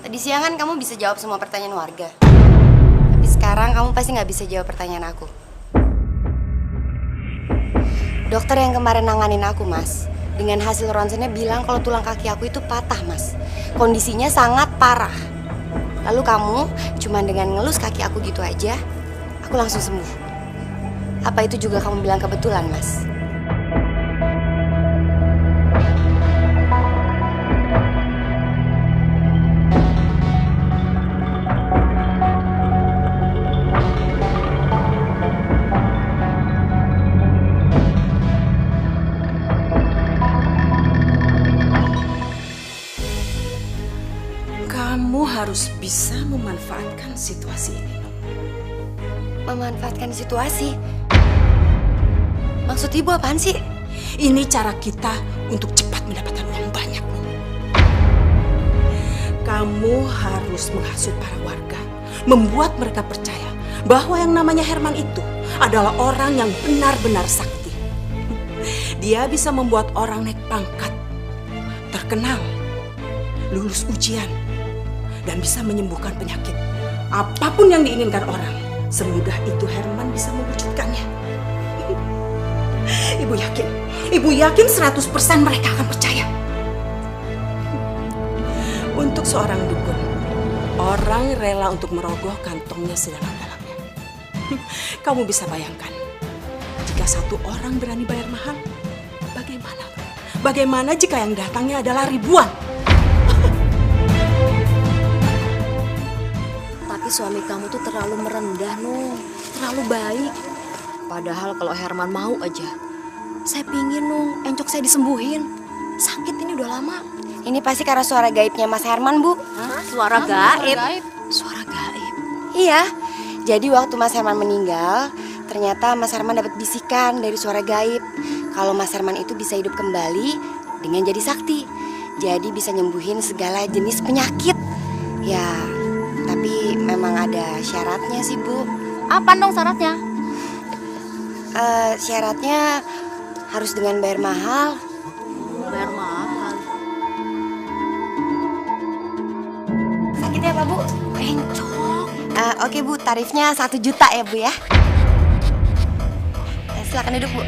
tadi siang kan kamu bisa jawab semua pertanyaan warga. Tapi sekarang kamu pasti nggak bisa jawab pertanyaan aku. Dokter yang kemarin nanganin aku, Mas, dengan hasil ronsennya bilang kalau tulang kaki aku itu patah, Mas. Kondisinya sangat parah. Lalu kamu cuma dengan ngelus kaki aku gitu aja, aku langsung sembuh. Apa itu juga kamu bilang kebetulan, Mas? Kamu harus bisa memanfaatkan situasi ini. Memanfaatkan situasi? Maksud ibu apaan sih? Ini cara kita untuk cepat mendapatkan uang banyak. Kamu harus menghasut para warga, membuat mereka percaya bahwa yang namanya Herman itu adalah orang yang benar-benar sakti. Dia bisa membuat orang naik pangkat, terkenal, lulus ujian, dan bisa menyembuhkan penyakit. Apapun yang diinginkan orang, semudah itu Herman bisa mewujudkannya. Ibu yakin 100% mereka akan percaya. Untuk seorang dukun, orang rela untuk merogoh kantongnya sedalam-dalamnya. Kamu bisa bayangkan, jika satu orang berani bayar mahal, bagaimana? Bagaimana jika yang datangnya adalah ribuan? Tapi suami kamu tuh terlalu merendah, Nung. Terlalu baik. Padahal kalau Herman mau aja, saya pingin, Nung, encok saya disembuhin. Sakit ini udah lama. Ini pasti karena suara gaibnya Mas Herman, Bu. Hah? Suara gaib? Suara gaib? Iya. Jadi waktu Mas Herman meninggal, ternyata Mas Herman dapat bisikan dari suara gaib. Kalau Mas Herman itu bisa hidup kembali dengan jadi sakti. Jadi bisa nyembuhin segala jenis penyakit. Ya, tapi memang ada syaratnya sih, Bu. Apa dong syaratnya? Syaratnya harus dengan bayar mahal. Bayar mahal? Sakitnya apa, Bu? Encok. Oke, Bu, tarifnya 1 juta ya, Bu ya. Silakan duduk, Bu.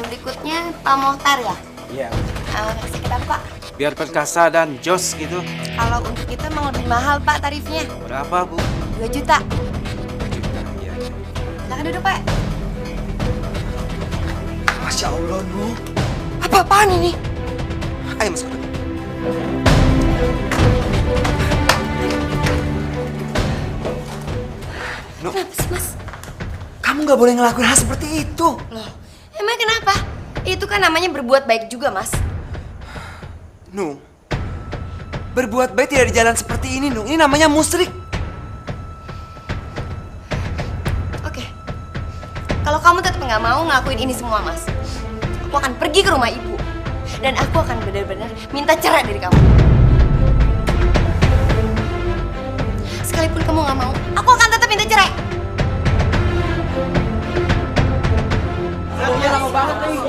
Berikutnya Pak Mohtar ya? Iya. Kasih kita, Pak. Biar perkasa dan jos gitu. Kalau untuk kita emang lebih mahal, Pak, tarifnya. Berapa, Bu? 2 juta. 2 juta, iya. Silakan duduk, Pak. Masya Allah, Nuh. Apa-apaan ini? Ayo masuk. Nuh. Kenapa sih, Mas? Kamu nggak boleh ngelakuin hal seperti itu. Loh, emang kenapa? Itu kan namanya berbuat baik juga, Mas. Nuh, berbuat baik tidak di jalan seperti ini, Nuh. Ini namanya musyrik. Oke. Kalau kamu tetap nggak mau ngelakuin ini semua, Mas, aku akan pergi ke rumah ibu. Dan aku akan benar-benar minta cerai dari kamu. Sekalipun kamu nggak mau, aku akan tetap minta cerai. Lama banget nih.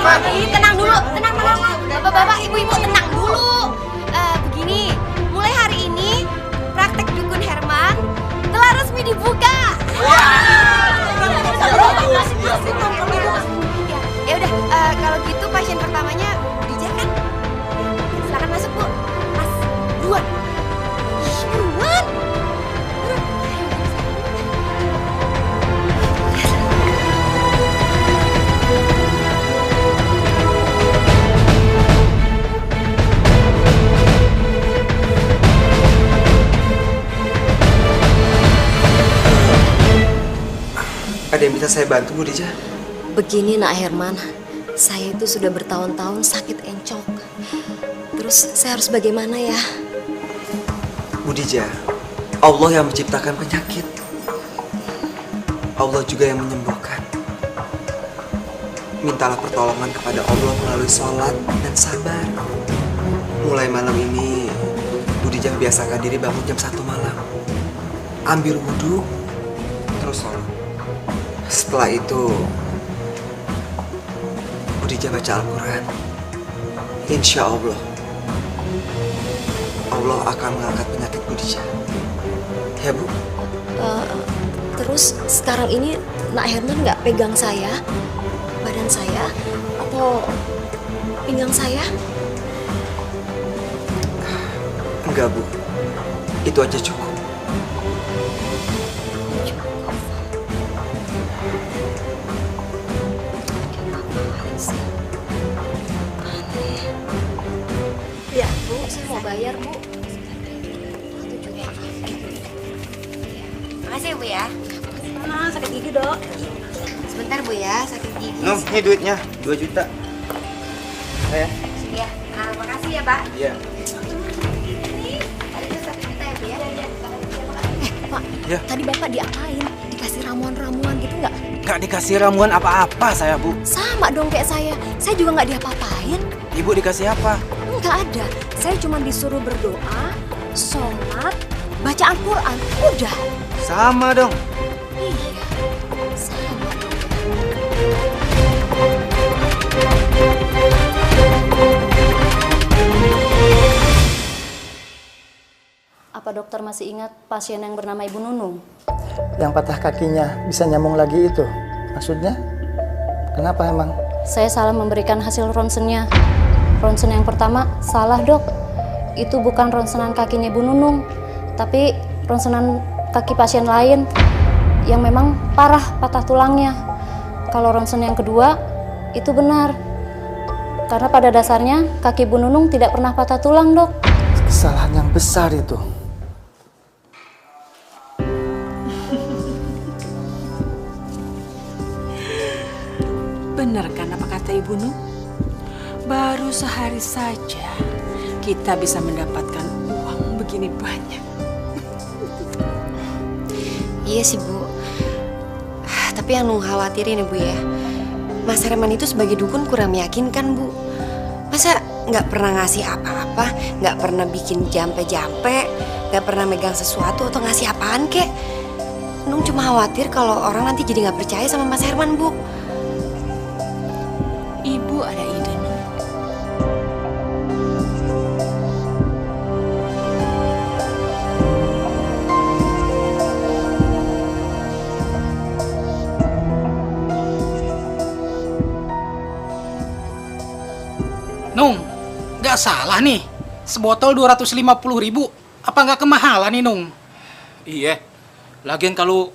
Nah, ini tenang dulu, tenang. Bapak-bapak, ibu-ibu tenang dulu. Begini, mulai hari ini praktek dukun Herman telah resmi dibuka. Ya udah, kalau gitu pasien pertamanya Dija kan? Silakan masuk, Bu. Mas, buruan. Buruan. Ada yang bisa saya bantu, Bu Dija? Begini, Nak Herman. Saya itu sudah bertahun-tahun sakit encok. Terus saya harus bagaimana ya? Bu Dija, Allah yang menciptakan penyakit. Allah juga yang menyembuhkan. Mintalah pertolongan kepada Allah melalui sholat dan sabar. Mulai malam ini, Bu Dija biasakan diri bangun jam 1 malam. Ambil wudhu, terus sholat. Setelah itu, Bu Dija baca Al-Quran. Insya Allah, Allah akan mengangkat penyakit Bu Dija. Ya, Bu? Terus sekarang ini Nak Herman nggak pegang saya, badan saya, atau pinggang saya? Enggak, Bu. Itu aja cukup. Ya, Bu, saya mau bayar, Bu. Makasih ya, Bu ya. Sakit gigi, Dok. Sebentar, Bu ya, sakit gigi. Nuh, ini duitnya 2 juta. Saya. Ya. Pak. Iya. Pak, Ya. tadi Bapak diapain? Dikasih ramuan-ramuan gitu nggak? Nggak dikasih ramuan apa-apa saya, Bu. Sama dong kayak saya juga nggak diapa-apain. Ibu dikasih apa? Nggak ada, saya cuma disuruh berdoa, sholat, baca Al-Quran, udah. Sama dong. Iya, sama dong. Apa dokter masih ingat pasien yang bernama Ibu Nunung? Yang patah kakinya bisa nyambung lagi itu. Maksudnya? Kenapa emang? Saya salah memberikan hasil ronsennya. Ronsen yang pertama salah, Dok. Itu bukan ronsenan kakinya Ibu Nunung, tapi ronsenan kaki pasien lain yang memang parah patah tulangnya. Kalau ronsen yang kedua itu benar. Karena pada dasarnya kaki Bu Nunung tidak pernah patah tulang, Dok. Kesalahan yang besar itu. Benar kan apa kata Ibu Nun? Baru sehari saja kita bisa mendapatkan uang begini banyak. Iya sih, Bu. Tapi yang Nung khawatirin ya, Bu ya. Mas Herman itu sebagai dukun kurang meyakinkan, Bu. Masa nggak pernah ngasih apa-apa, nggak pernah bikin jampe-jampe, nggak pernah megang sesuatu atau ngasih apaan kek. Nung cuma khawatir kalau orang nanti jadi nggak percaya sama Mas Herman, Bu. Ibu ada ide, Nun. Nung, nggak salah nih. Sebotol 250.000. Apa nggak kemahalan nih, Nung? Iya. Lagian kalau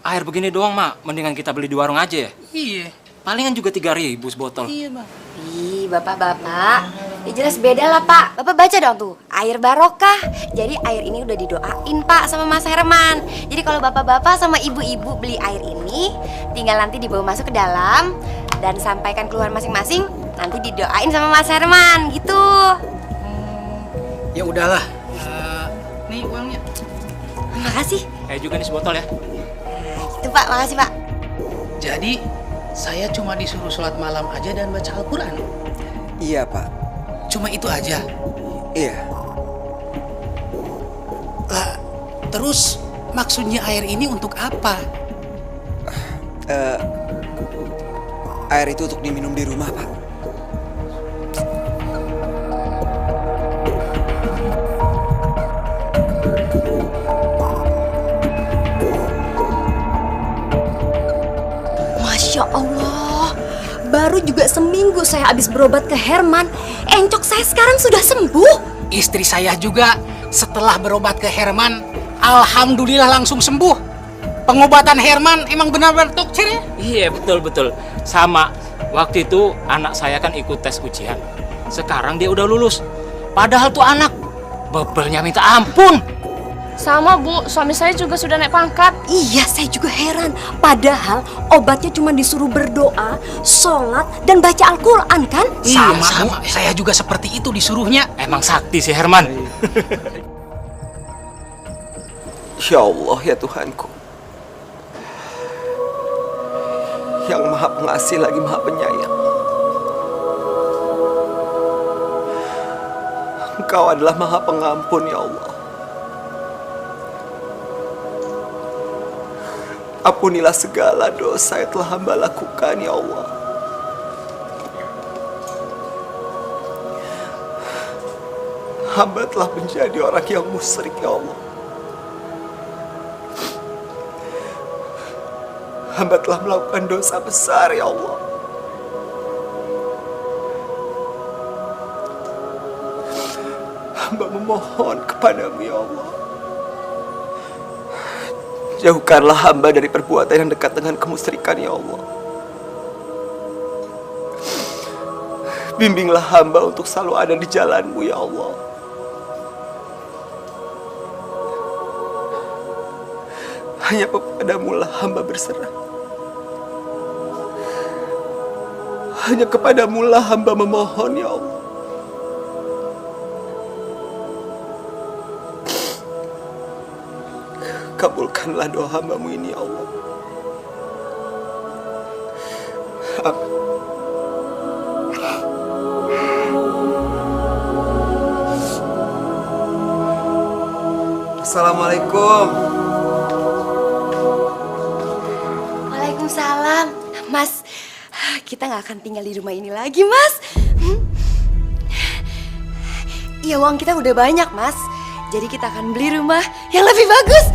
air begini doang, Mak, mendingan kita beli di warung aja ya. Iya. Palingan juga 3.000 sebotol. Iya, Bang. Ih, Bapak-bapak. Ya jelas beda lah, Pak. Bapak baca dong tuh, air barokah. Jadi air ini udah didoain, Pak, sama Mas Herman. Jadi kalau bapak-bapak sama ibu-ibu beli air ini, tinggal nanti dibawa masuk ke dalam dan sampaikan keluar masing-masing, nanti didoain sama Mas Herman, gitu. Ya udahlah. Nih uangnya. Makasih. Kayak juga nih sebotol ya. Itu, Pak, makasih, Pak. Jadi, saya cuma disuruh sholat malam aja dan baca Al-Quran. Iya, Pak. Cuma itu aja. Iya. Lah, terus maksudnya air ini untuk apa? Air itu untuk diminum di rumah, Pak. Masya Allah, baru juga seminggu saya habis berobat ke Herman, encok saya sekarang sudah sembuh. Istri saya juga setelah berobat ke Herman, alhamdulillah langsung sembuh. Pengobatan Herman emang benar-benar tokcer ya? Iya, betul-betul. Sama, waktu itu anak saya kan ikut tes ujian. Sekarang dia udah lulus. Padahal tuh anak bebelnya minta ampun. Sama, Bu, suami saya juga sudah naik pangkat. Iya, saya juga heran. Padahal obatnya cuma disuruh berdoa, sholat, dan baca Al-Quran kan? Sama. Saya juga seperti itu disuruhnya. Emang sakti si Herman. Ya Allah, ya Tuhanku. Yang maha pengasih lagi maha penyayang. Engkau adalah maha pengampun, ya Allah. Ampunilah segala dosa yang telah hamba lakukan, ya Allah. Hamba telah menjadi orang yang musyrik, ya Allah. Hamba telah melakukan dosa besar, ya Allah. Hamba memohon kepadamu, ya Allah. Jauhkanlah hamba dari perbuatan yang dekat dengan kemusyrikan, ya Allah. Bimbinglah hamba untuk selalu ada di jalan-Mu, ya Allah. Hanya kepadamu lah hamba berserah. Hanya kepadamu lah hamba memohon, ya Allah. Kabulkanlah doa hamba-Mu ini, ya Allah. Amin. Assalamualaikum. Waalaikumsalam. Mas, kita nggak akan tinggal di rumah ini lagi, Mas. Ya, uang kita udah banyak, Mas. Jadi kita akan beli rumah yang lebih bagus.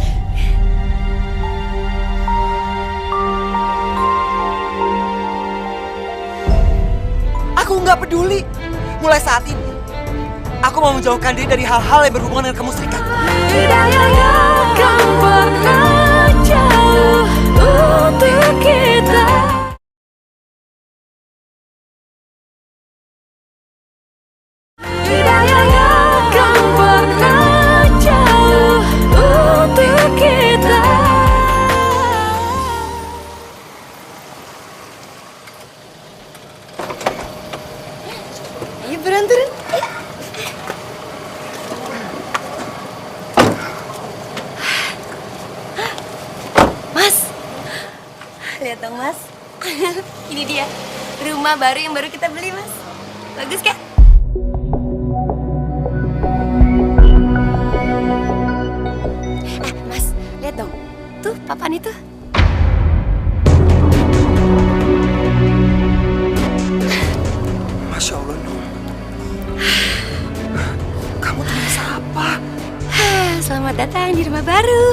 Aku nggak peduli. Mulai saat ini, aku mau menjauhkan diri dari hal-hal yang berhubungan dengan kemusyrikan. Untuk kita. Ayo turun. Mas, lihat dong, Mas. Ini dia rumah baru yang baru kita beli, Mas. Bagus kan? Mas, lihat dong. Tuh, papan itu. Masya Allah, Nur. Kamu tuh bisa apa? Selamat datang di rumah baru.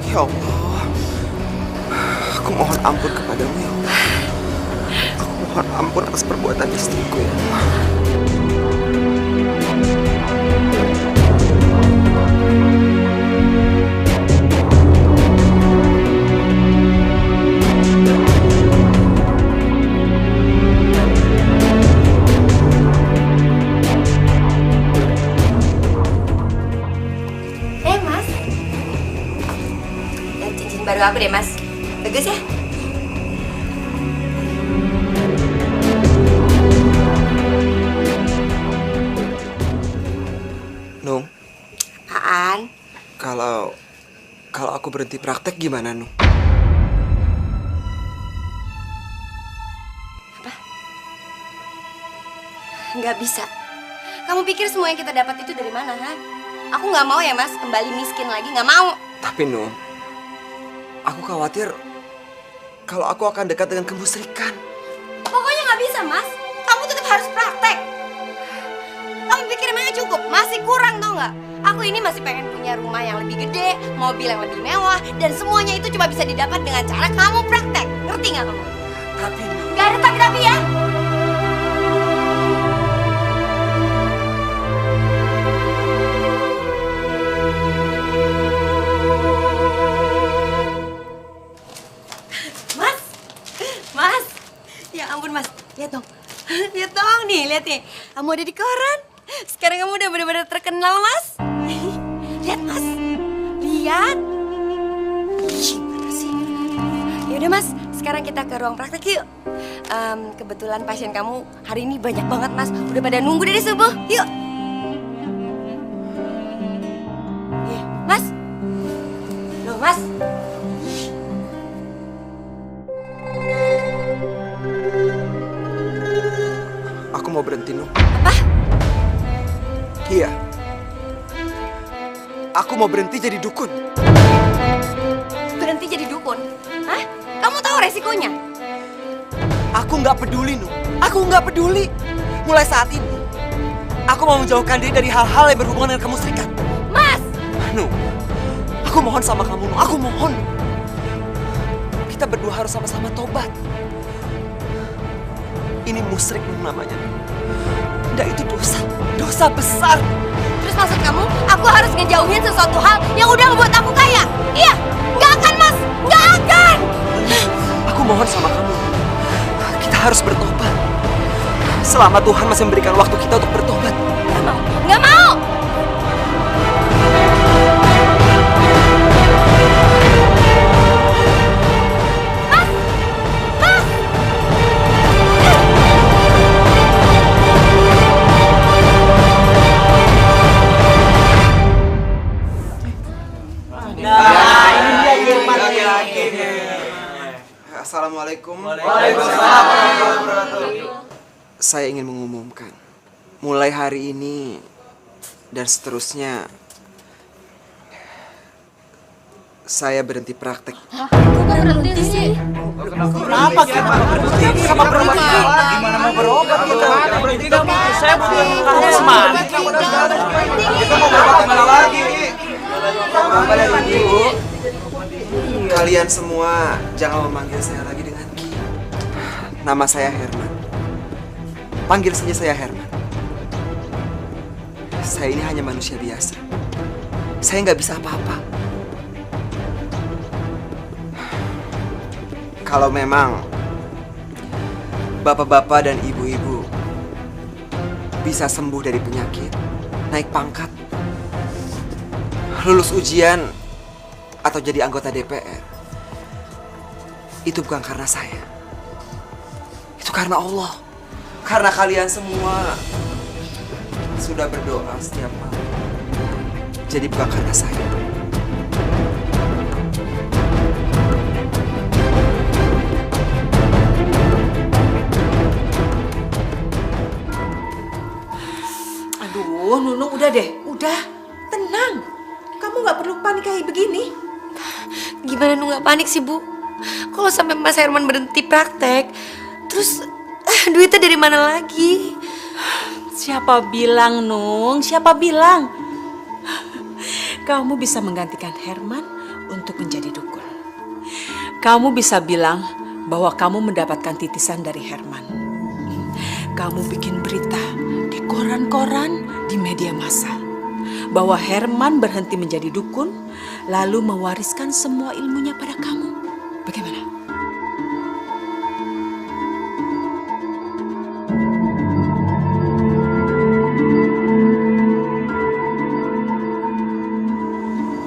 Ya Allah, aku mohon ampun kepadamu, ya Allah. Aku mohon ampun atas perbuatan istriku, ya Allah. Mas. Lihat cincin baru aku deh, Mas. Bagus ya? Nung, Apaan? kalau aku berhenti praktek gimana, Nung? Nggak bisa. Kamu pikir semua yang kita dapat itu dari mana, ha? Aku nggak mau ya, Mas, kembali miskin lagi. Nggak mau. Tapi, Nung, aku khawatir kalau aku akan dekat dengan kemusyrikan. Pokoknya nggak bisa, Mas. Kamu tetap harus praktek. Kamu pikir emangnya cukup? Masih kurang, tau nggak? Aku ini masih pengen punya rumah yang lebih gede, mobil yang lebih mewah, dan semuanya itu cuma bisa didapat dengan cara kamu praktek. Ngerti nggak kamu? Tapi, Nggak ada tapi ya. Mas, ya ampun, Mas, lihat dong, lihat dong nih, lihat nih, kamu ada di koran. Sekarang kamu udah benar-benar terkenal, Mas. Lihat, Mas, lihat. Gimana sih? Yaudah, Mas, sekarang kita ke ruang praktek yuk. Kebetulan pasien kamu hari ini banyak banget, Mas. Udah pada nunggu dari subuh. Yuk. Mas. Loh, Mas. Aku mau berhenti, Nung. Apa? Iya. Aku mau berhenti jadi dukun. Berhenti jadi dukun? Hah? Kamu tahu resikonya? Aku nggak peduli, Nung. Aku nggak peduli. Mulai saat ini, aku mau menjauhkan diri dari hal-hal yang berhubungan dengan kemusyrikan. Mas! Nung, aku mohon sama kamu, Nung. Aku mohon. Kita berdua harus sama-sama tobat. Ini musyrik, Nung, namanya. Nggak, itu dosa. Dosa besar. Terus maksud kamu, aku harus ngejauhin sesuatu hal yang udah ngebuat aku kaya? Iya! Nggak akan, Mas! Nggak akan! Aku mohon sama kamu. Kita harus bertobat. Selama Tuhan masih memberikan waktu kita untuk bertobat. Nggak mau! Nggak mau! Assalamualaikum. Waalaikumsalam. Saya ingin mengumumkan, mulai hari ini dan seterusnya, saya berhenti praktek. Berhenti sih. Kenapa kita berhenti? Kenapa berhenti? Gimana mau berobat kita? Berhenti dong. Saya butuh kamu semangat. Kita mau berobat kemana lagi? Ibu, kalian semua jangan memanggil saya lagi dengan Ki. Nama saya Herman. Panggil saja saya Herman. Saya ini hanya manusia biasa. Saya nggak bisa apa-apa. Kalau memang bapak-bapak dan ibu-ibu bisa sembuh dari penyakit, naik pangkat, lulus ujian, atau jadi anggota DPR, itu bukan karena saya. Itu karena Allah. Karena kalian semua sudah berdoa setiap malam. Jadi bukan karena saya. Aduh, Nunung udah deh, udah. Tenang. Kamu nggak perlu panik kayak begini. Gimana Nung nggak panik sih, Bu? Kalau sampai Mas Herman berhenti praktek, terus duitnya dari mana lagi? Siapa bilang, Nung? Siapa bilang? Kamu bisa menggantikan Herman untuk menjadi dukun. Kamu bisa bilang bahwa kamu mendapatkan titisan dari Herman. Kamu bikin berita di koran-koran, di media massa, bahwa Herman berhenti menjadi dukun, lalu mewariskan semua ilmunya pada kamu. Bagaimana?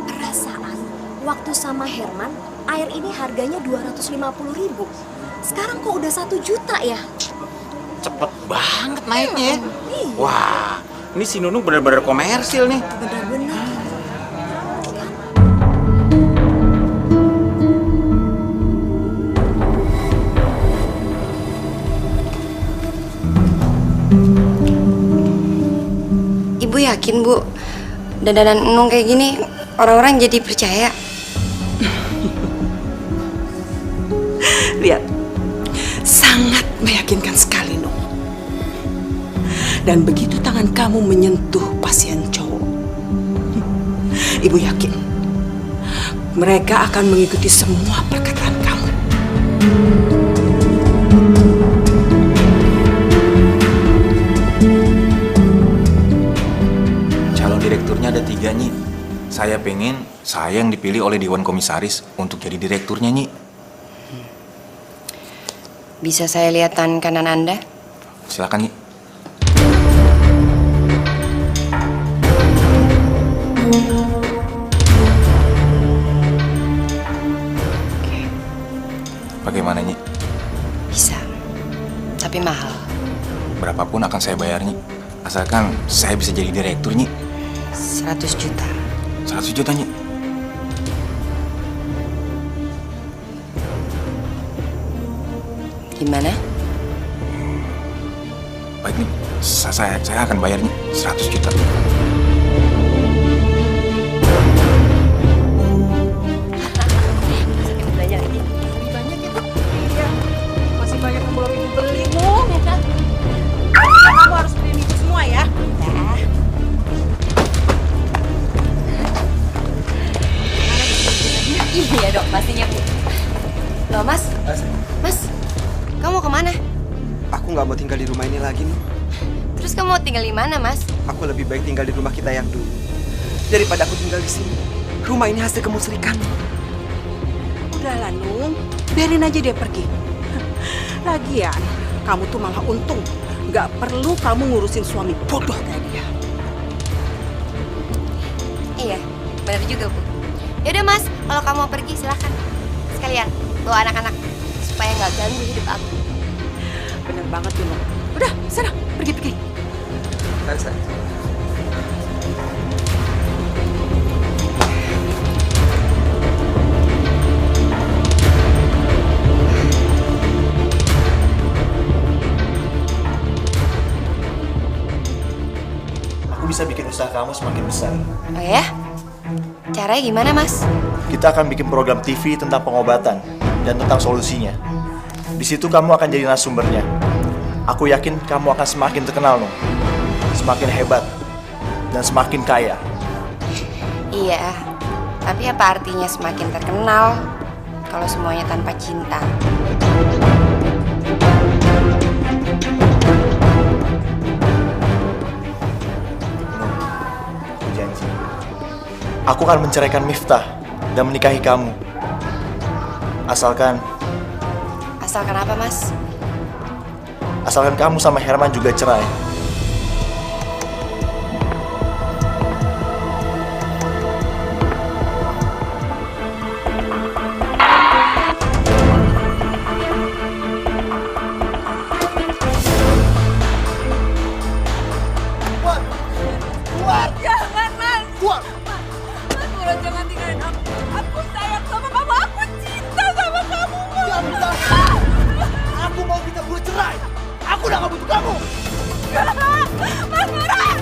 Perasaan waktu sama Herman, air ini harganya 250.000. Sekarang kok udah 1 juta ya? Cepet banget naiknya. Wah, ini si Nunung bener-bener komersil nih. Benar-benar. Ibu yakin, Bu, dandanan Nung kayak gini orang-orang jadi percaya? Lihat, sangat meyakinkan sekali, Nung. Dan begitu tangan kamu menyentuh pasien cowok, Ibu yakin mereka akan mengikuti semua perkataan kamu. Calon direkturnya ada 3, Nyi. Saya pengen saya yang dipilih oleh Dewan Komisaris untuk jadi direkturnya, Nyi. Bisa saya lihat tangan kanan Anda? Silakan, Nyi. Bagaimana, Nyi? Bisa, tapi mahal. Berapapun akan saya bayar, Nyi. Asalkan saya bisa jadi direktur, Nyi. 100 juta. 100 juta, Nyi. Gimana? Baik, Nyi. Saya akan bayar, Nyi. 100 juta. Banyak lagi. Lebih banyak ya, Bu? Iya. Masih banyak yang belum Ibu beli, Nung. Kamu harus beliin Ibu semua ya. Iya dok, pastinya Bu. Loh Mas, kamu mau kemana? Aku nggak mau tinggal di rumah ini lagi nih. Terus kamu mau tinggal di mana Mas? Aku lebih baik tinggal di rumah kita yang dulu daripada aku tinggal di sini. Rumah ini hasil kemusrikan. Udahlah, Nung. Biarin aja dia pergi. Lagian, kamu tuh malah untung. Nggak perlu kamu ngurusin suami bodoh kayak dia. Iya, benar juga Bu. Yaudah Mas, kalau kamu mau pergi silakan. Sekalian bawa anak-anak supaya nggak ganggu hidup aku. Bener banget tuh, Nung. Udah, sana, pergi-pergi. Saya. bisa bikin usaha kamu semakin besar. Oh ya? Caranya gimana, Mas? Kita akan bikin program TV tentang pengobatan dan tentang solusinya. Di situ kamu akan jadi narasumbernya. Aku yakin kamu akan semakin terkenal, Nung. Semakin hebat dan semakin kaya. Iya, tapi apa artinya semakin terkenal kalau semuanya tanpa cinta? Aku janji, aku akan menceraikan Miftah dan menikahi kamu. Asalkan apa, Mas? Asalkan kamu sama Herman juga cerai. Jangan, Mas. Mas Murad, jangan tinggalin aku. Aku sayang sama kamu. Aku cinta sama kamu, Mas. Aku mau kita berdua cerai. Aku udah gak butuh kamu. Mas Murad,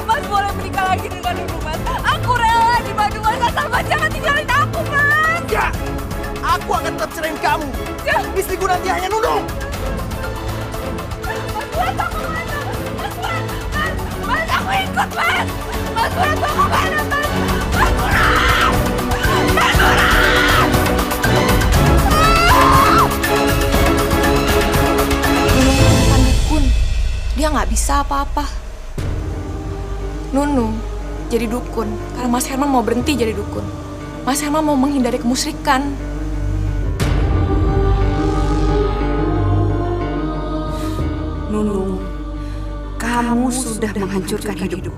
Mas boleh menikah lagi dengan Nunung, Mas. Aku rela dibantu Mas, asal Mas jangan tinggalin aku, Mas. Enggak. Aku akan tetap ceraiin kamu. Istriku nanti hanya Nunung. Mas, aku mana? Mas, aku ikut, Mas. Mas Murad, aku mana, Mas? Mas Murad! Mas Murad! Bukan dukun. Dia nggak bisa apa-apa. Nunung jadi dukun karena Mas Herman mau berhenti jadi dukun. Mas Herman mau menghindari kemusyrikan. Nunung, kamu sudah menghancurkan hidup.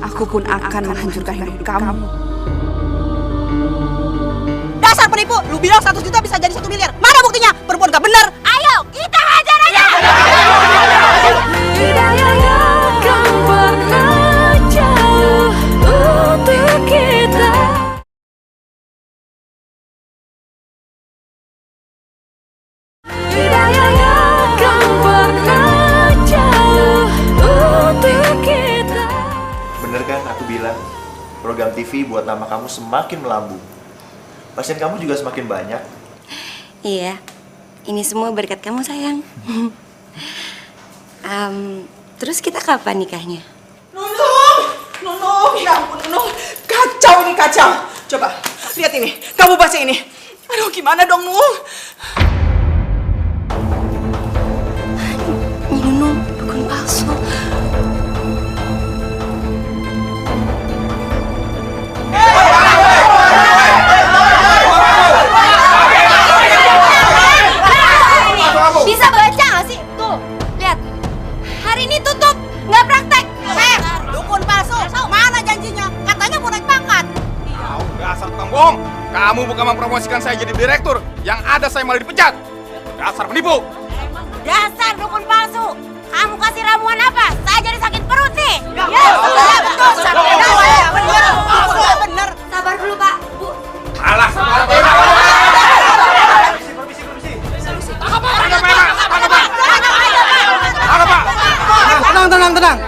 Aku pun akan menghancurkan hidup kamu. Dasar penipu! Lu bilang 100 juta bisa jadi 1 miliar. Mana buktinya? Perempuan gak bener. Ayo, kita hajar aja! Bener kan aku bilang, program TV buat nama kamu semakin melambung. Pasien kamu juga semakin banyak. Iya, ini semua berkat kamu, sayang. Terus kita kapan nikahnya? Nunung, ya ampun Nunung. Kacau ini, kacau. Coba, lihat ini. Kamu baca ini. Aduh, gimana dong, Nung? Nunung, dukun palsu. Bisa baca nggak sih? Tuh, lihat. Hari ini tutup, nggak praktek. Dukun palsu. Mana janjinya? Katanya mau naik pangkat. Dasar tukang bohong. Kamu bukan mempromosikan saya jadi direktur. Yang ada saya malah dipecat. Dasar penipu. Dasar dukun palsu. Kamu kasih ramuan apa? Saya jadi sakit perut nih. Ya, betul. Bener. Sabar dulu, Pak. Bu. Alah, Tenang.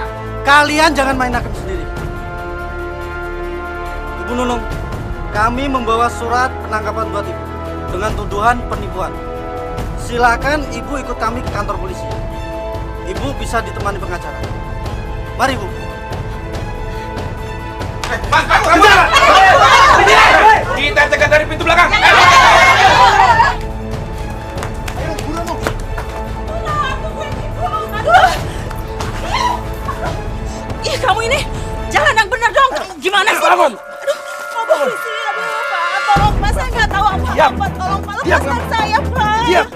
Kalian jangan main hakim sendiri. Ibu Nunung, kami membawa surat penangkapan buat ibu dengan tuduhan penipuan. Silakan ibu ikut kami ke kantor polisi. Ibu bisa ditemani pengacara. Mari, Bu. Kita cegat dari pintu belakang. Ih, kamu ini jalan yang benar dong. Gimana sih? Aduh, polisi, Pak. Tolong, Mas, saya nggak tahu apa-apa. Tolong, Pak, lepaskan saya, Pak. Diam.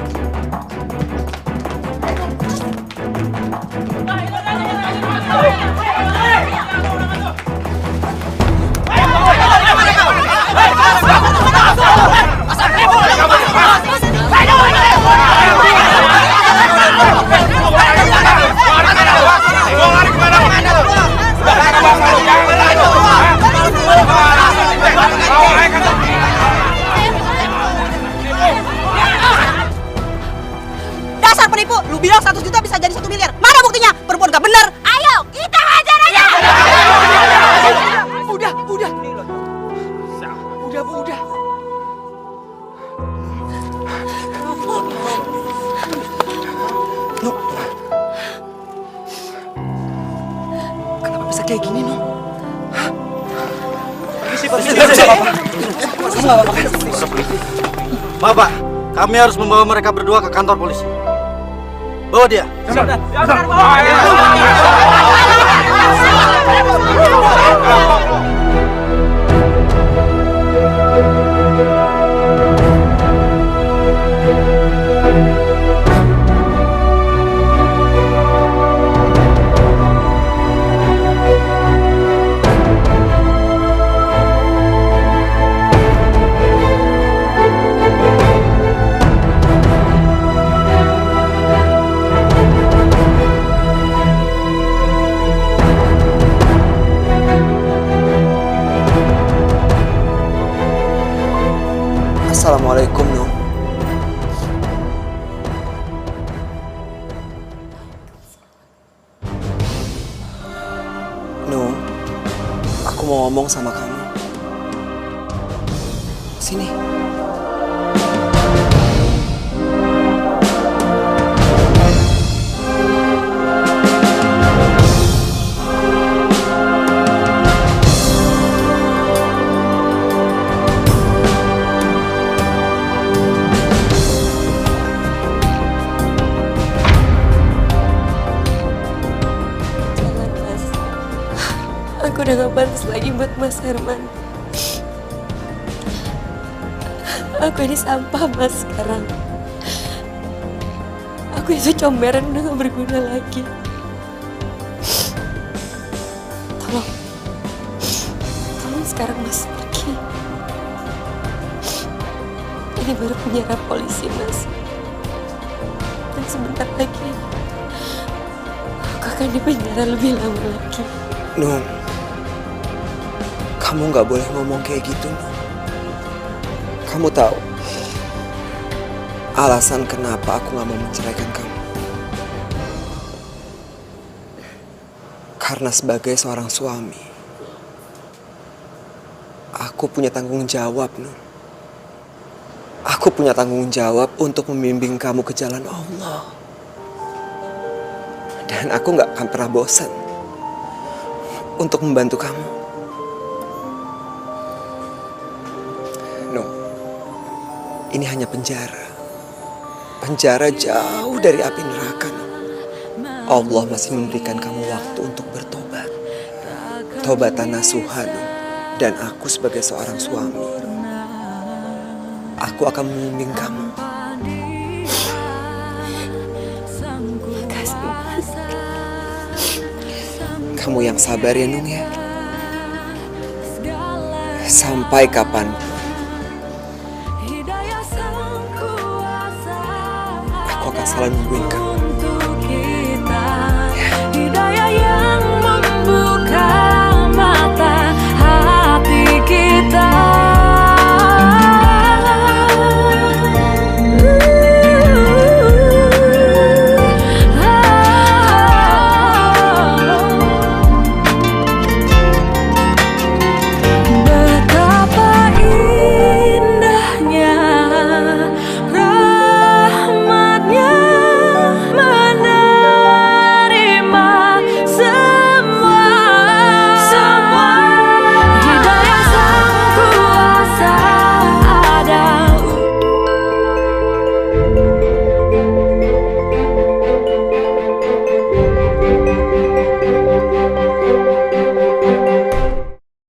penipu. Lu bilang 100 juta bisa jadi 1 miliar. Mana buktinya? Perempuan gak bener. Ayo, kita hajar aja. Udah. Udah, Bu, udah. Nuk. Kenapa bisa kayak gini, Nuk? Bapak, kami harus membawa mereka berdua ke kantor polisi. Bawa dia. Assalamualaikum, Nung. Nung, aku mau ngomong sama kamu. Sini. Aku udah gak pantas lagi buat Mas Herman. Aku ini sampah, Mas, sekarang. Aku itu comberan udah gak berguna lagi. Tolong sekarang Mas pergi. Ini baru penjara polisi, Mas. Dan sebentar lagi aku akan dipenjara lebih lama lagi. Nung, kamu nggak boleh ngomong kayak gitu, Nung. Kamu tahu alasan kenapa aku nggak mau menceraikan kamu? Karena sebagai seorang suami, aku punya tanggung jawab, Nung. Aku punya tanggung jawab untuk membimbing kamu ke jalan Allah. Dan aku nggak akan pernah bosan untuk membantu kamu. No, ini hanya penjara. Penjara jauh dari api neraka. No. Allah masih memberikan kamu waktu untuk bertobat. Tobatan nasuha, no. Dan aku sebagai seorang suami, aku akan membimbing kamu. Kamu yang sabar ya, Nung ya. Sampai kapanpun aku akan selalu nungguin kamu.